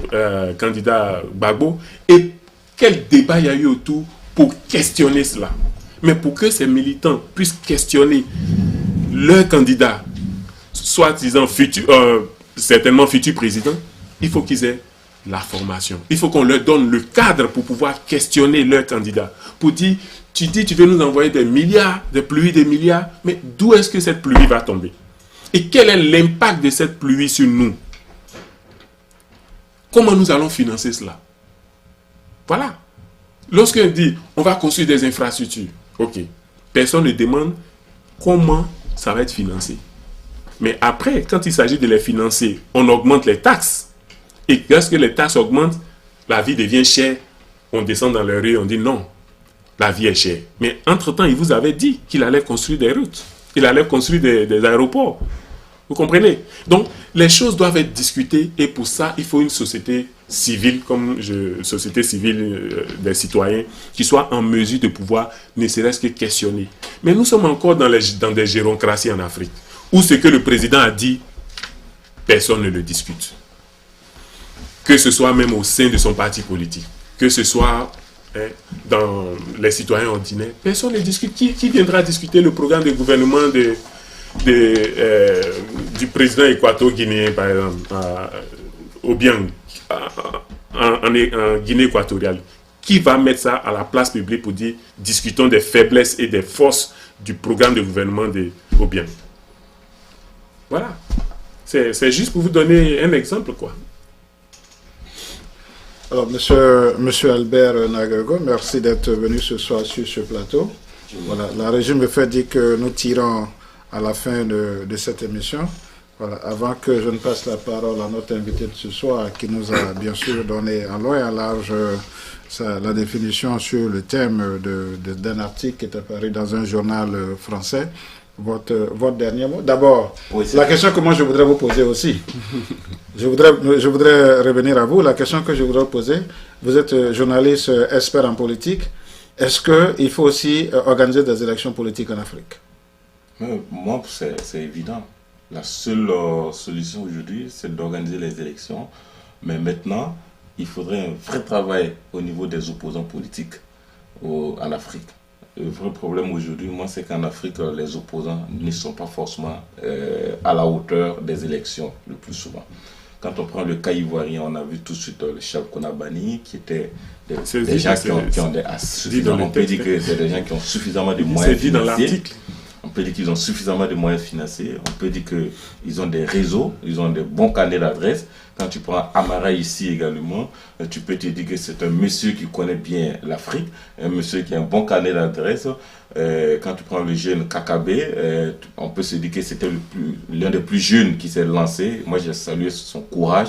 candidat Gbagbo? Et quel débat il y a eu autour pour questionner cela? Mais pour que ces militants puissent questionner leur candidat, soi-disant certainement futur président, il faut qu'ils aient la formation. Il faut qu'on leur donne le cadre pour pouvoir questionner leur candidat. Pour dire, tu veux nous envoyer des milliards, des pluies des milliards, mais d'où est-ce que cette pluie va tomber? Et quel est l'impact de cette pluie sur nous? Comment nous allons financer cela? Voilà. Lorsqu'on dit, on va construire des infrastructures, ok, personne ne demande comment ça va être financé. Mais après, quand il s'agit de les financer, on augmente les taxes. Et lorsque les taxes augmentent, la vie devient chère. On descend dans les rues, on dit non, la vie est chère. Mais entre-temps, il vous avait dit qu'il allait construire des routes. Il allait construire des aéroports. Vous comprenez? Donc, les choses doivent être discutées et pour ça, il faut une société civile, société civile des citoyens, qui soit en mesure de pouvoir ne serait-ce que questionner. Mais nous sommes encore dans des géroncraties en Afrique, où ce que le président a dit, personne ne le discute. Que ce soit même au sein de son parti politique, que ce soit dans les citoyens ordinaires, personne ne discute. Qui viendra discuter le programme de gouvernement du président équato-guinéen, par exemple, au Biang, en Guinée équatoriale? Qui va mettre ça à la place publique pour dire discutons des faiblesses et des forces du programme de gouvernement de Obiang? Voilà. C'est juste pour vous donner un exemple, quoi. Alors, monsieur Albert Nagrego, merci d'être venu ce soir sur ce plateau. Voilà, la régie me fait dire que nous tirons à la fin de cette émission. Voilà, avant que je ne passe la parole à notre invité de ce soir, qui nous a bien sûr donné en long et en large la définition sur le thème d'un article qui est apparu dans un journal français, votre dernier mot. D'abord, oui, la question que moi je voudrais vous poser aussi, je voudrais revenir à vous, la question que je voudrais vous poser, vous êtes journaliste expert en politique, est-ce qu'il faut aussi organiser des élections politiques en Afrique? Moi, c'est évident. La seule solution aujourd'hui, c'est d'organiser les élections. Mais maintenant, il faudrait un vrai travail au niveau des opposants politiques en Afrique. Le vrai problème aujourd'hui, moi, c'est qu'en Afrique, les opposants ne sont pas forcément à la hauteur des élections le plus souvent. Quand on prend le cas ivoirien, on a vu tout de suite le Cheikh Konabani, qui était des gens qui ont on peut dire que c'est des gens qui ont suffisamment de moyens financiers. On peut dire qu'ils ont suffisamment de moyens financiers. On peut dire qu'ils ont des réseaux, ils ont des bons carnets d'adresses. Quand tu prends Amara ici également, tu peux te dire que c'est un monsieur qui connaît bien l'Afrique, un monsieur qui a un bon carnet d'adresses. Quand tu prends le jeune Kakabe, on peut se dire que c'était l'un des plus jeunes qui s'est lancé. Moi, j'ai salué son courage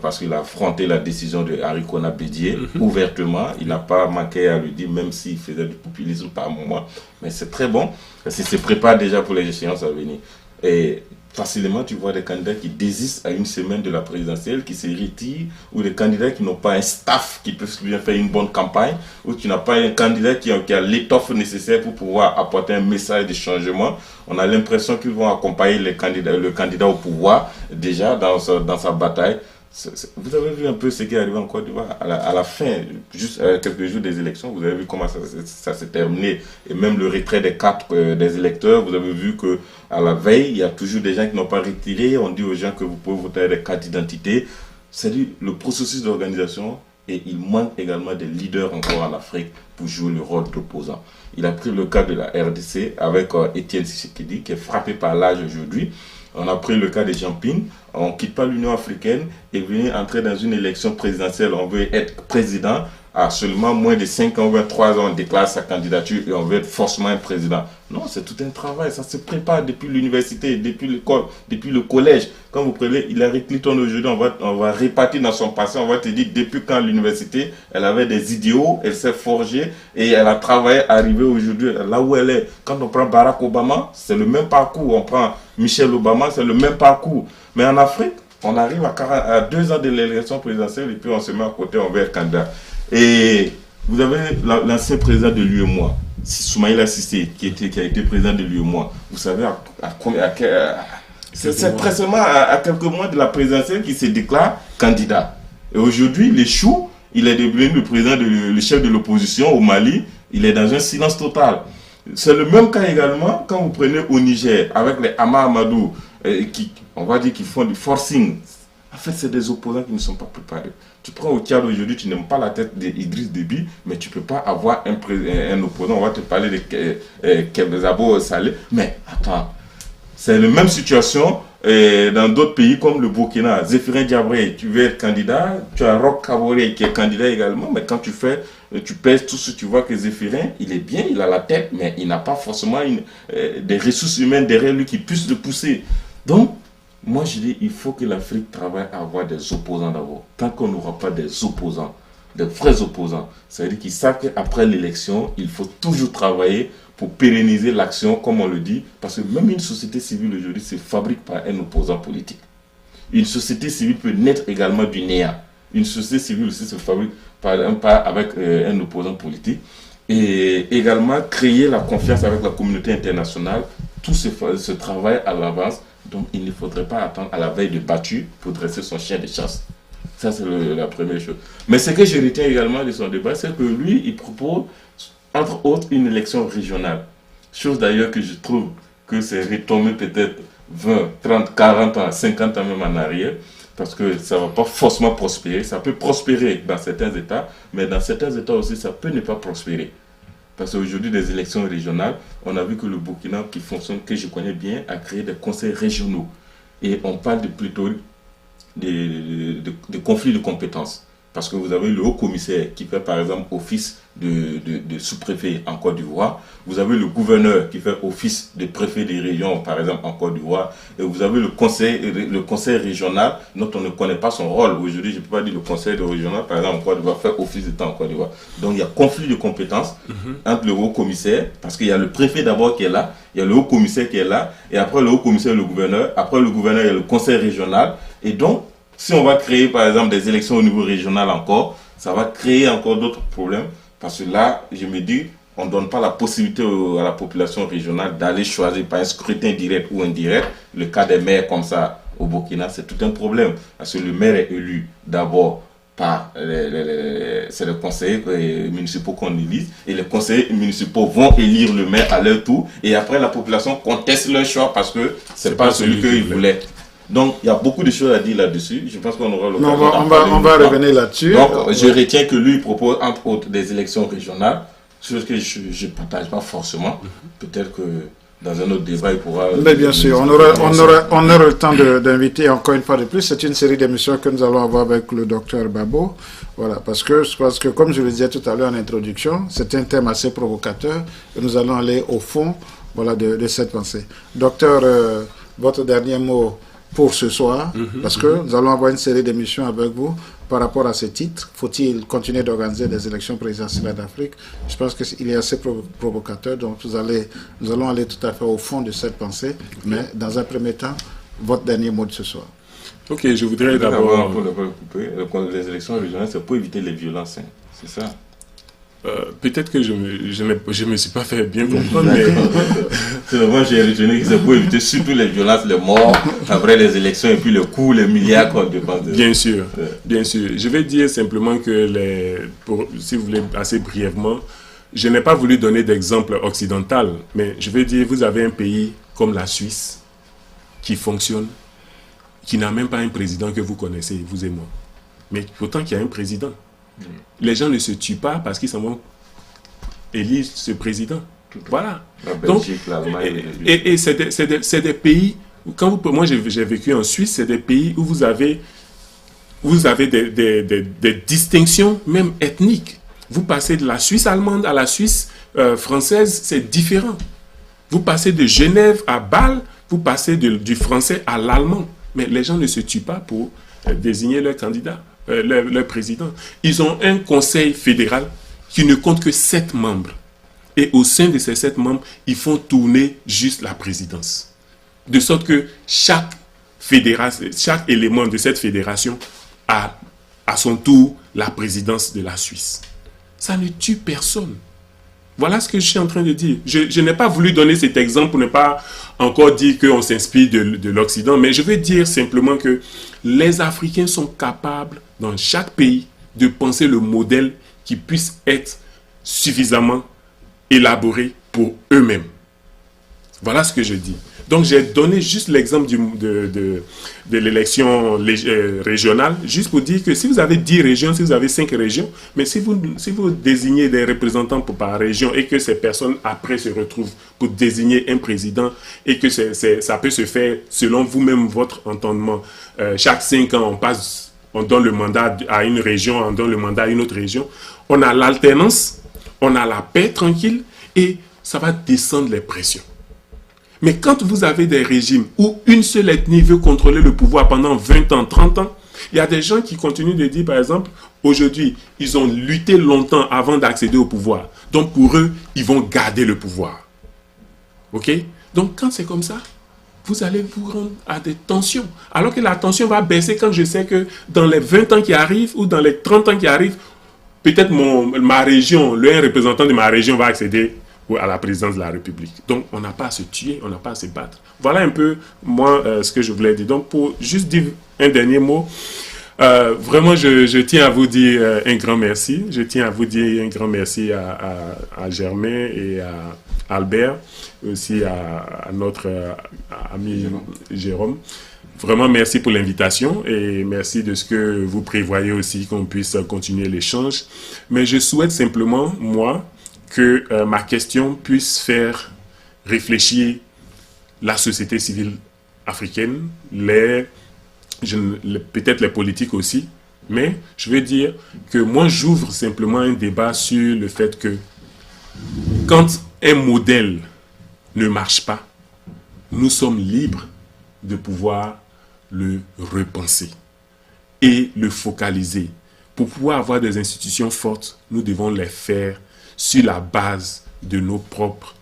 parce qu'il a affronté la décision de Henri Konan-Bédié ouvertement. Il n'a pas manqué à lui dire, même s'il faisait du populisme par moment. Mais c'est très bon parce qu'il se prépare déjà pour les échéances à venir. Et facilement, tu vois des candidats qui désistent à une semaine de la présidentielle, qui se retirent, ou des candidats qui n'ont pas un staff qui peuvent bien faire une bonne campagne, ou tu n'as pas un candidat qui a l'étoffe nécessaire pour pouvoir apporter un message de changement. On a l'impression qu'ils vont accompagner le candidat au pouvoir déjà dans sa bataille. Vous avez vu un peu ce qui est arrivé en Côte d'Ivoire à la fin, juste quelques jours des élections, vous avez vu comment ça s'est terminé, et même le retrait des cartes des électeurs. Vous avez vu que à la veille, il y a toujours des gens qui n'ont pas retiré. On dit aux gens que vous pouvez voter avec des cartes d'identité. C'est-à-dire le processus d'organisation, et il manque également des leaders encore en Afrique pour jouer le rôle d'opposant. Il a pris le cas de la RDC avec Étienne Tshisekedi, qui est frappé par l'âge aujourd'hui. On a pris le cas de Jean-Ping. On ne quitte pas l'Union africaine et venir entrer dans une élection présidentielle. On veut être président. À seulement moins de 5 ans, 23 ans, on déclare sa candidature et on veut être forcément un président. Non, c'est tout un travail. Ça se prépare depuis l'université, depuis l'école, depuis le collège. Quand vous prenez Hillary Clinton aujourd'hui, on va répartir dans son passé. On va te dire depuis quand l'université, elle avait des idéaux, elle s'est forgée et elle a travaillé, arrivé aujourd'hui là où elle est. Quand on prend Barack Obama, c'est le même parcours. On prend Michelle Obama, c'est le même parcours. Mais en Afrique, on arrive à 2 ans de l'élection présidentielle et puis on se met à côté, on veut être candidat. Et vous avez l'ancien président de l'UEMOA, Soumaïla Cissé, qui a été président de l'UEMOA. Vous savez c'est précisément à quelques mois de la présidentielle qu'il se déclare candidat. Et aujourd'hui, il échoue. Il est devenu le chef de l'opposition au Mali. Il est dans un silence total. C'est le même cas également quand vous prenez au Niger, avec les Ama Amadou, on va dire qu'ils font du forcing. En fait, c'est des opposants qui ne sont pas préparés. Tu prends au Tchad aujourd'hui, tu n'aimes pas la tête d'Idriss Déby, mais tu ne peux pas avoir un opposant. On va te parler de Kebezabo Saleh. Mais attends, c'est la même situation dans d'autres pays comme le Burkina. Zéphirin Diabré, tu veux être candidat. Tu as Roch Kaboré qui est candidat également. Mais quand tu pèses tout ce tu vois que Zéphirin, il est bien, il a la tête, mais il n'a pas forcément des ressources humaines derrière lui qui puissent le pousser. Donc, moi, je dis il faut que l'Afrique travaille à avoir des opposants d'abord. Tant qu'on n'aura pas des opposants, des vrais opposants, ça veut dire qu'ils savent qu'après l'élection, il faut toujours travailler pour pérenniser l'action, comme on le dit, parce que même une société civile aujourd'hui se fabrique par un opposant politique. Une société civile peut naître également du néant. Une société civile aussi se fabrique avec un opposant politique. Et également créer la confiance avec la communauté internationale. Tout ce travail à l'avance. Donc, il ne faudrait pas attendre à la veille de battu pour dresser son chien de chasse. Ça, c'est la première chose. Mais ce que je retiens également de son débat, c'est que lui, il propose, entre autres, une élection régionale. Chose d'ailleurs que je trouve que c'est retombé peut-être 20, 30, 40 ans, 50 ans même en arrière, parce que ça ne va pas forcément prospérer. Ça peut prospérer dans certains États, mais dans certains États aussi, ça peut ne pas prospérer. Parce qu'aujourd'hui, des élections régionales, on a vu que le Burkina, qui fonctionne, que je connais bien, a créé des conseils régionaux. Et on parle plutôt de conflits de compétences. Parce que vous avez le haut commissaire qui fait par exemple office de sous-préfet en Côte d'Ivoire. Vous avez le gouverneur qui fait office de préfet des régions, par exemple, en Côte d'Ivoire. Et vous avez le conseil régional, dont on ne connaît pas son rôle. Aujourd'hui, je ne peux pas dire le conseil régional, par exemple, en Côte d'Ivoire, fait office de temps en Côte d'Ivoire. Donc, il y a conflit de compétences entre le haut-commissaire, parce qu'il y a le préfet d'abord qui est là, il y a le haut-commissaire qui est là, et après le haut-commissaire, le gouverneur. Après le gouverneur, il y a le conseil régional. Et donc, si on va créer, par exemple, des élections au niveau régional encore, ça va créer encore d'autres problèmes. Parce que là, je me dis, on ne donne pas la possibilité à la population régionale d'aller choisir par un scrutin direct ou indirect. Le cas des maires comme ça au Burkina, c'est tout un problème. Parce que le maire est élu d'abord par c'est les conseillers municipaux qu'on élise. Et les conseillers municipaux vont élire le maire à leur tour. Et après, la population conteste leur choix parce que c'est pas celui qu'ils voulaient. Donc, il y a beaucoup de choses à dire là-dessus. Je pense qu'on aura l'occasion on va revenir là-dessus. Donc, je retiens que lui propose, entre autres, des élections régionales, chose que je ne partage pas forcément. Peut-être que dans un autre débat, il pourra... Mais bien sûr, on aura le temps d'inviter encore une fois de plus. C'est une série d'émissions que nous allons avoir avec le docteur Babo. Voilà, parce que comme je le disais tout à l'heure en introduction, c'est un thème assez provocateur et nous allons aller au fond, voilà, de cette pensée. Docteur, votre dernier mot pour ce soir, parce que nous allons avoir une série d'émissions avec vous par rapport à ce titre. Faut-il continuer d'organiser des élections présidentielles en Afrique? Je pense qu'il est assez provocateur, donc nous allons aller tout à fait au fond de cette pensée, mais dans un premier temps, votre dernier mot de ce soir. Ok, je voudrais d'abord... Les élections régionales, c'est pour éviter les violences, hein. C'est ça. Peut-être que je me suis pas fait bien comprendre, mais... Moi, j'ai retenu que c'est pour éviter surtout les violences, les morts, après les élections, et puis le coût, les milliards qu'on dépense. Bien sûr, bien sûr. Je vais dire simplement que, si vous voulez, assez brièvement, je n'ai pas voulu donner d'exemple occidental, mais je vais dire, vous avez un pays comme la Suisse, qui fonctionne, qui n'a même pas un président que vous connaissez, vous et moi. Mais pourtant qu'il y a un président. Les gens ne se tuent pas parce qu'ils s'en vont élire ce président. Voilà. La Belgique, l'Allemagne. Et c'est des pays, moi j'ai vécu en Suisse, c'est des pays où vous avez des distinctions, même ethniques. Vous passez de la Suisse allemande à la Suisse française, c'est différent. Vous passez de Genève à Bâle, vous passez du français à l'allemand. Mais les gens ne se tuent pas pour désigner leur candidat. Leur président. Ils ont un conseil fédéral qui ne compte que 7 membres. Et au sein de ces 7 membres, ils font tourner juste la présidence. De sorte que chaque élément de cette fédération a à son tour la présidence de la Suisse. Ça ne tue personne. Voilà ce que je suis en train de dire. Je n'ai pas voulu donner cet exemple pour ne pas encore dire qu'on s'inspire de l'Occident, mais je veux dire simplement que les Africains sont capables, dans chaque pays, de penser le modèle qui puisse être suffisamment élaboré pour eux-mêmes. Voilà ce que je dis. Donc j'ai donné juste l'exemple de l'élection régionale, juste pour dire que si vous avez 10 régions, si vous avez 5 régions, mais si vous désignez des représentants par région et que ces personnes après se retrouvent pour désigner un président et que ça peut se faire selon vous-même, votre entendement, chaque 5 ans on donne le mandat à une région, on donne le mandat à une autre région, on a l'alternance, on a la paix tranquille et ça va descendre les pressions. Mais quand vous avez des régimes où une seule ethnie veut contrôler le pouvoir pendant 20 ans, 30 ans, il y a des gens qui continuent de dire, par exemple, aujourd'hui, ils ont lutté longtemps avant d'accéder au pouvoir. Donc pour eux, ils vont garder le pouvoir. Ok? Donc quand c'est comme ça, vous allez vous rendre à des tensions. Alors que la tension va baisser quand je sais que dans les 20 ans qui arrivent ou dans les 30 ans qui arrivent, peut-être ma région, l'un représentant de ma région va accéder ou à la présidence de la République. Donc, on n'a pas à se tuer, on n'a pas à se battre. Voilà un peu, moi, ce que je voulais dire. Donc, pour juste dire un dernier mot, vraiment, je tiens à vous dire un grand merci. Je tiens à vous dire un grand merci à Germain et à Albert, aussi à notre ami Jérôme. Vraiment, merci pour l'invitation et merci de ce que vous prévoyez aussi qu'on puisse continuer l'échange. Mais je souhaite simplement, moi, que ma question puisse faire réfléchir la société civile africaine, peut-être les politiques aussi, Mais je veux dire que moi, j'ouvre simplement un débat sur le fait que quand un modèle ne marche pas, nous sommes libres de pouvoir le repenser et le focaliser. Pour pouvoir avoir des institutions fortes, nous devons les faire sur la base de nos propres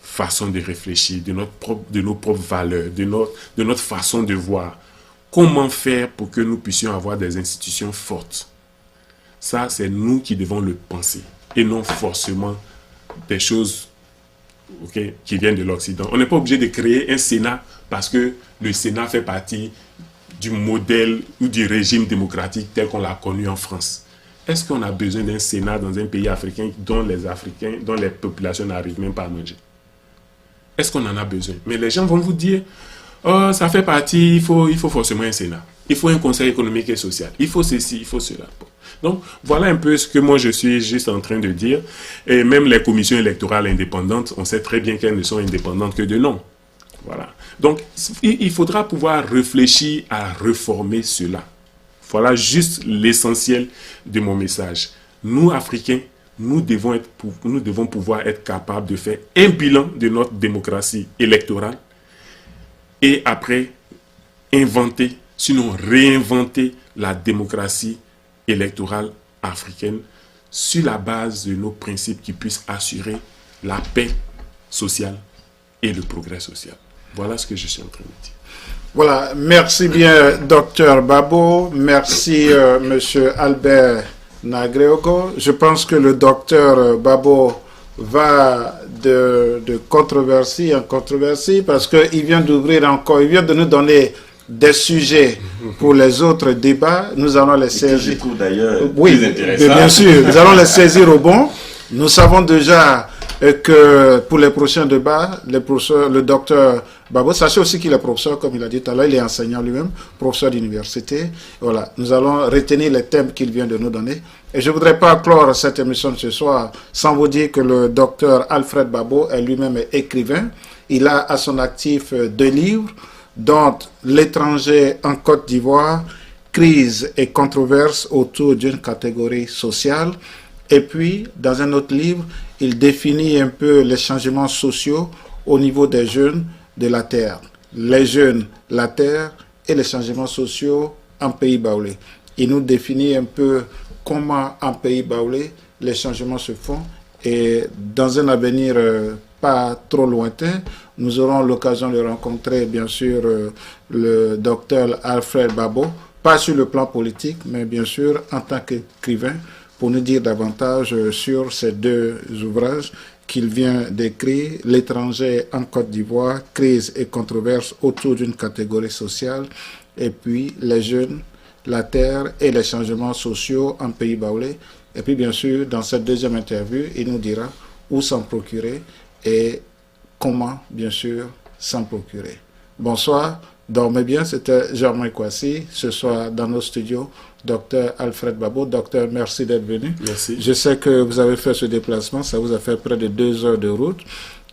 façons de réfléchir, de nos propres valeurs, de notre façon de voir. Comment faire pour que nous puissions avoir des institutions fortes? Ça, c'est nous qui devons le penser et non forcément des choses qui viennent de l'Occident. On n'est pas obligé de créer un Sénat parce que le Sénat fait partie du modèle ou du régime démocratique tel qu'on l'a connu en France. Est-ce qu'on a besoin d'un Sénat dans un pays africain dont les populations n'arrivent même pas à manger? Est-ce qu'on en a besoin? Mais les gens vont vous dire, oh, ça fait partie, il faut forcément un Sénat. Il faut un conseil économique et social. Il faut ceci, il faut cela. Donc, voilà un peu ce que moi je suis juste en train de dire. Et même les commissions électorales indépendantes, on sait très bien qu'elles ne sont indépendantes que de nom. Voilà. Donc, il faudra pouvoir réfléchir à réformer cela. Voilà juste l'essentiel de mon message. Nous, Africains, nous devons pouvoir être capables de faire un bilan de notre démocratie électorale et après inventer, sinon réinventer la démocratie électorale africaine sur la base de nos principes qui puissent assurer la paix sociale et le progrès social. Voilà ce que je suis en train de dire. Voilà, merci bien, Dr Babo. Merci, Monsieur Albert Nagreogo. Je pense que le docteur Babo va de controversie en controversie parce qu'il vient d'ouvrir encore, il vient de nous donner des sujets pour les autres débats. Nous allons les saisir. Oui, bien sûr, nous allons les saisir au bon. Nous savons déjà que pour les prochains débats, le docteur Babo, sachez aussi qu'il est professeur, comme il a dit tout à l'heure, il est enseignant lui-même, professeur d'université. Voilà, nous allons retenir les thèmes qu'il vient de nous donner. Et je ne voudrais pas clore cette émission de ce soir sans vous dire que le docteur Alfred Babo est lui-même écrivain. Il a à son actif 2 livres, dont L'étranger en Côte d'Ivoire, crise et controverse autour d'une catégorie sociale. Et puis, dans un autre livre, il définit un peu les changements sociaux au niveau des jeunes de la Terre. Les jeunes, la Terre et les changements sociaux en Pays Baoulé. Il nous définit un peu comment en Pays Baoulé les changements se font. Et dans un avenir pas trop lointain, nous aurons l'occasion de rencontrer, bien sûr, le docteur Alfred Babo, pas sur le plan politique, mais bien sûr en tant qu'écrivain, pour nous dire davantage sur ces 2 ouvrages qu'il vient d'écrire, L'étranger en Côte d'Ivoire, crise et controverse autour d'une catégorie sociale, et puis les jeunes, la terre et les changements sociaux en Pays Baoulé. Et puis bien sûr, dans cette deuxième interview, il nous dira où s'en procurer et comment, bien sûr, s'en procurer. Bonsoir, dormez bien, c'était Germain Kwasi, ce soir dans nos studios. Docteur Alfred Babo. Docteur, merci d'être venu. Merci. Je sais que vous avez fait ce déplacement, ça vous a fait près de 2 heures de route.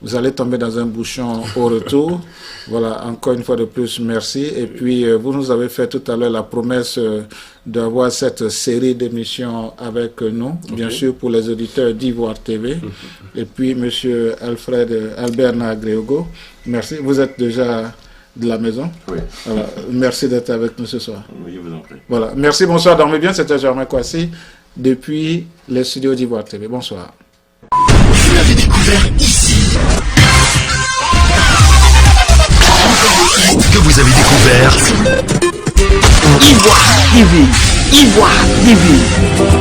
Vous allez tomber dans un bouchon au retour. Voilà, encore une fois de plus, merci. Et puis, vous nous avez fait tout à l'heure la promesse d'avoir cette série d'émissions avec nous, bien sûr, pour les auditeurs d'Ivoire TV. Et puis, monsieur Albert Nagreogo, merci. Vous êtes déjà de la maison. Oui. Voilà. Merci d'être avec nous ce soir. Oui, je vous en prie. Voilà. Merci, bonsoir, dormez bien. C'était Germain Kwasi depuis les studios d'Ivoire TV. Bonsoir. Vous l'avez découvert ici. Que vous avez découvert Ivoire TV. Ivoire TV.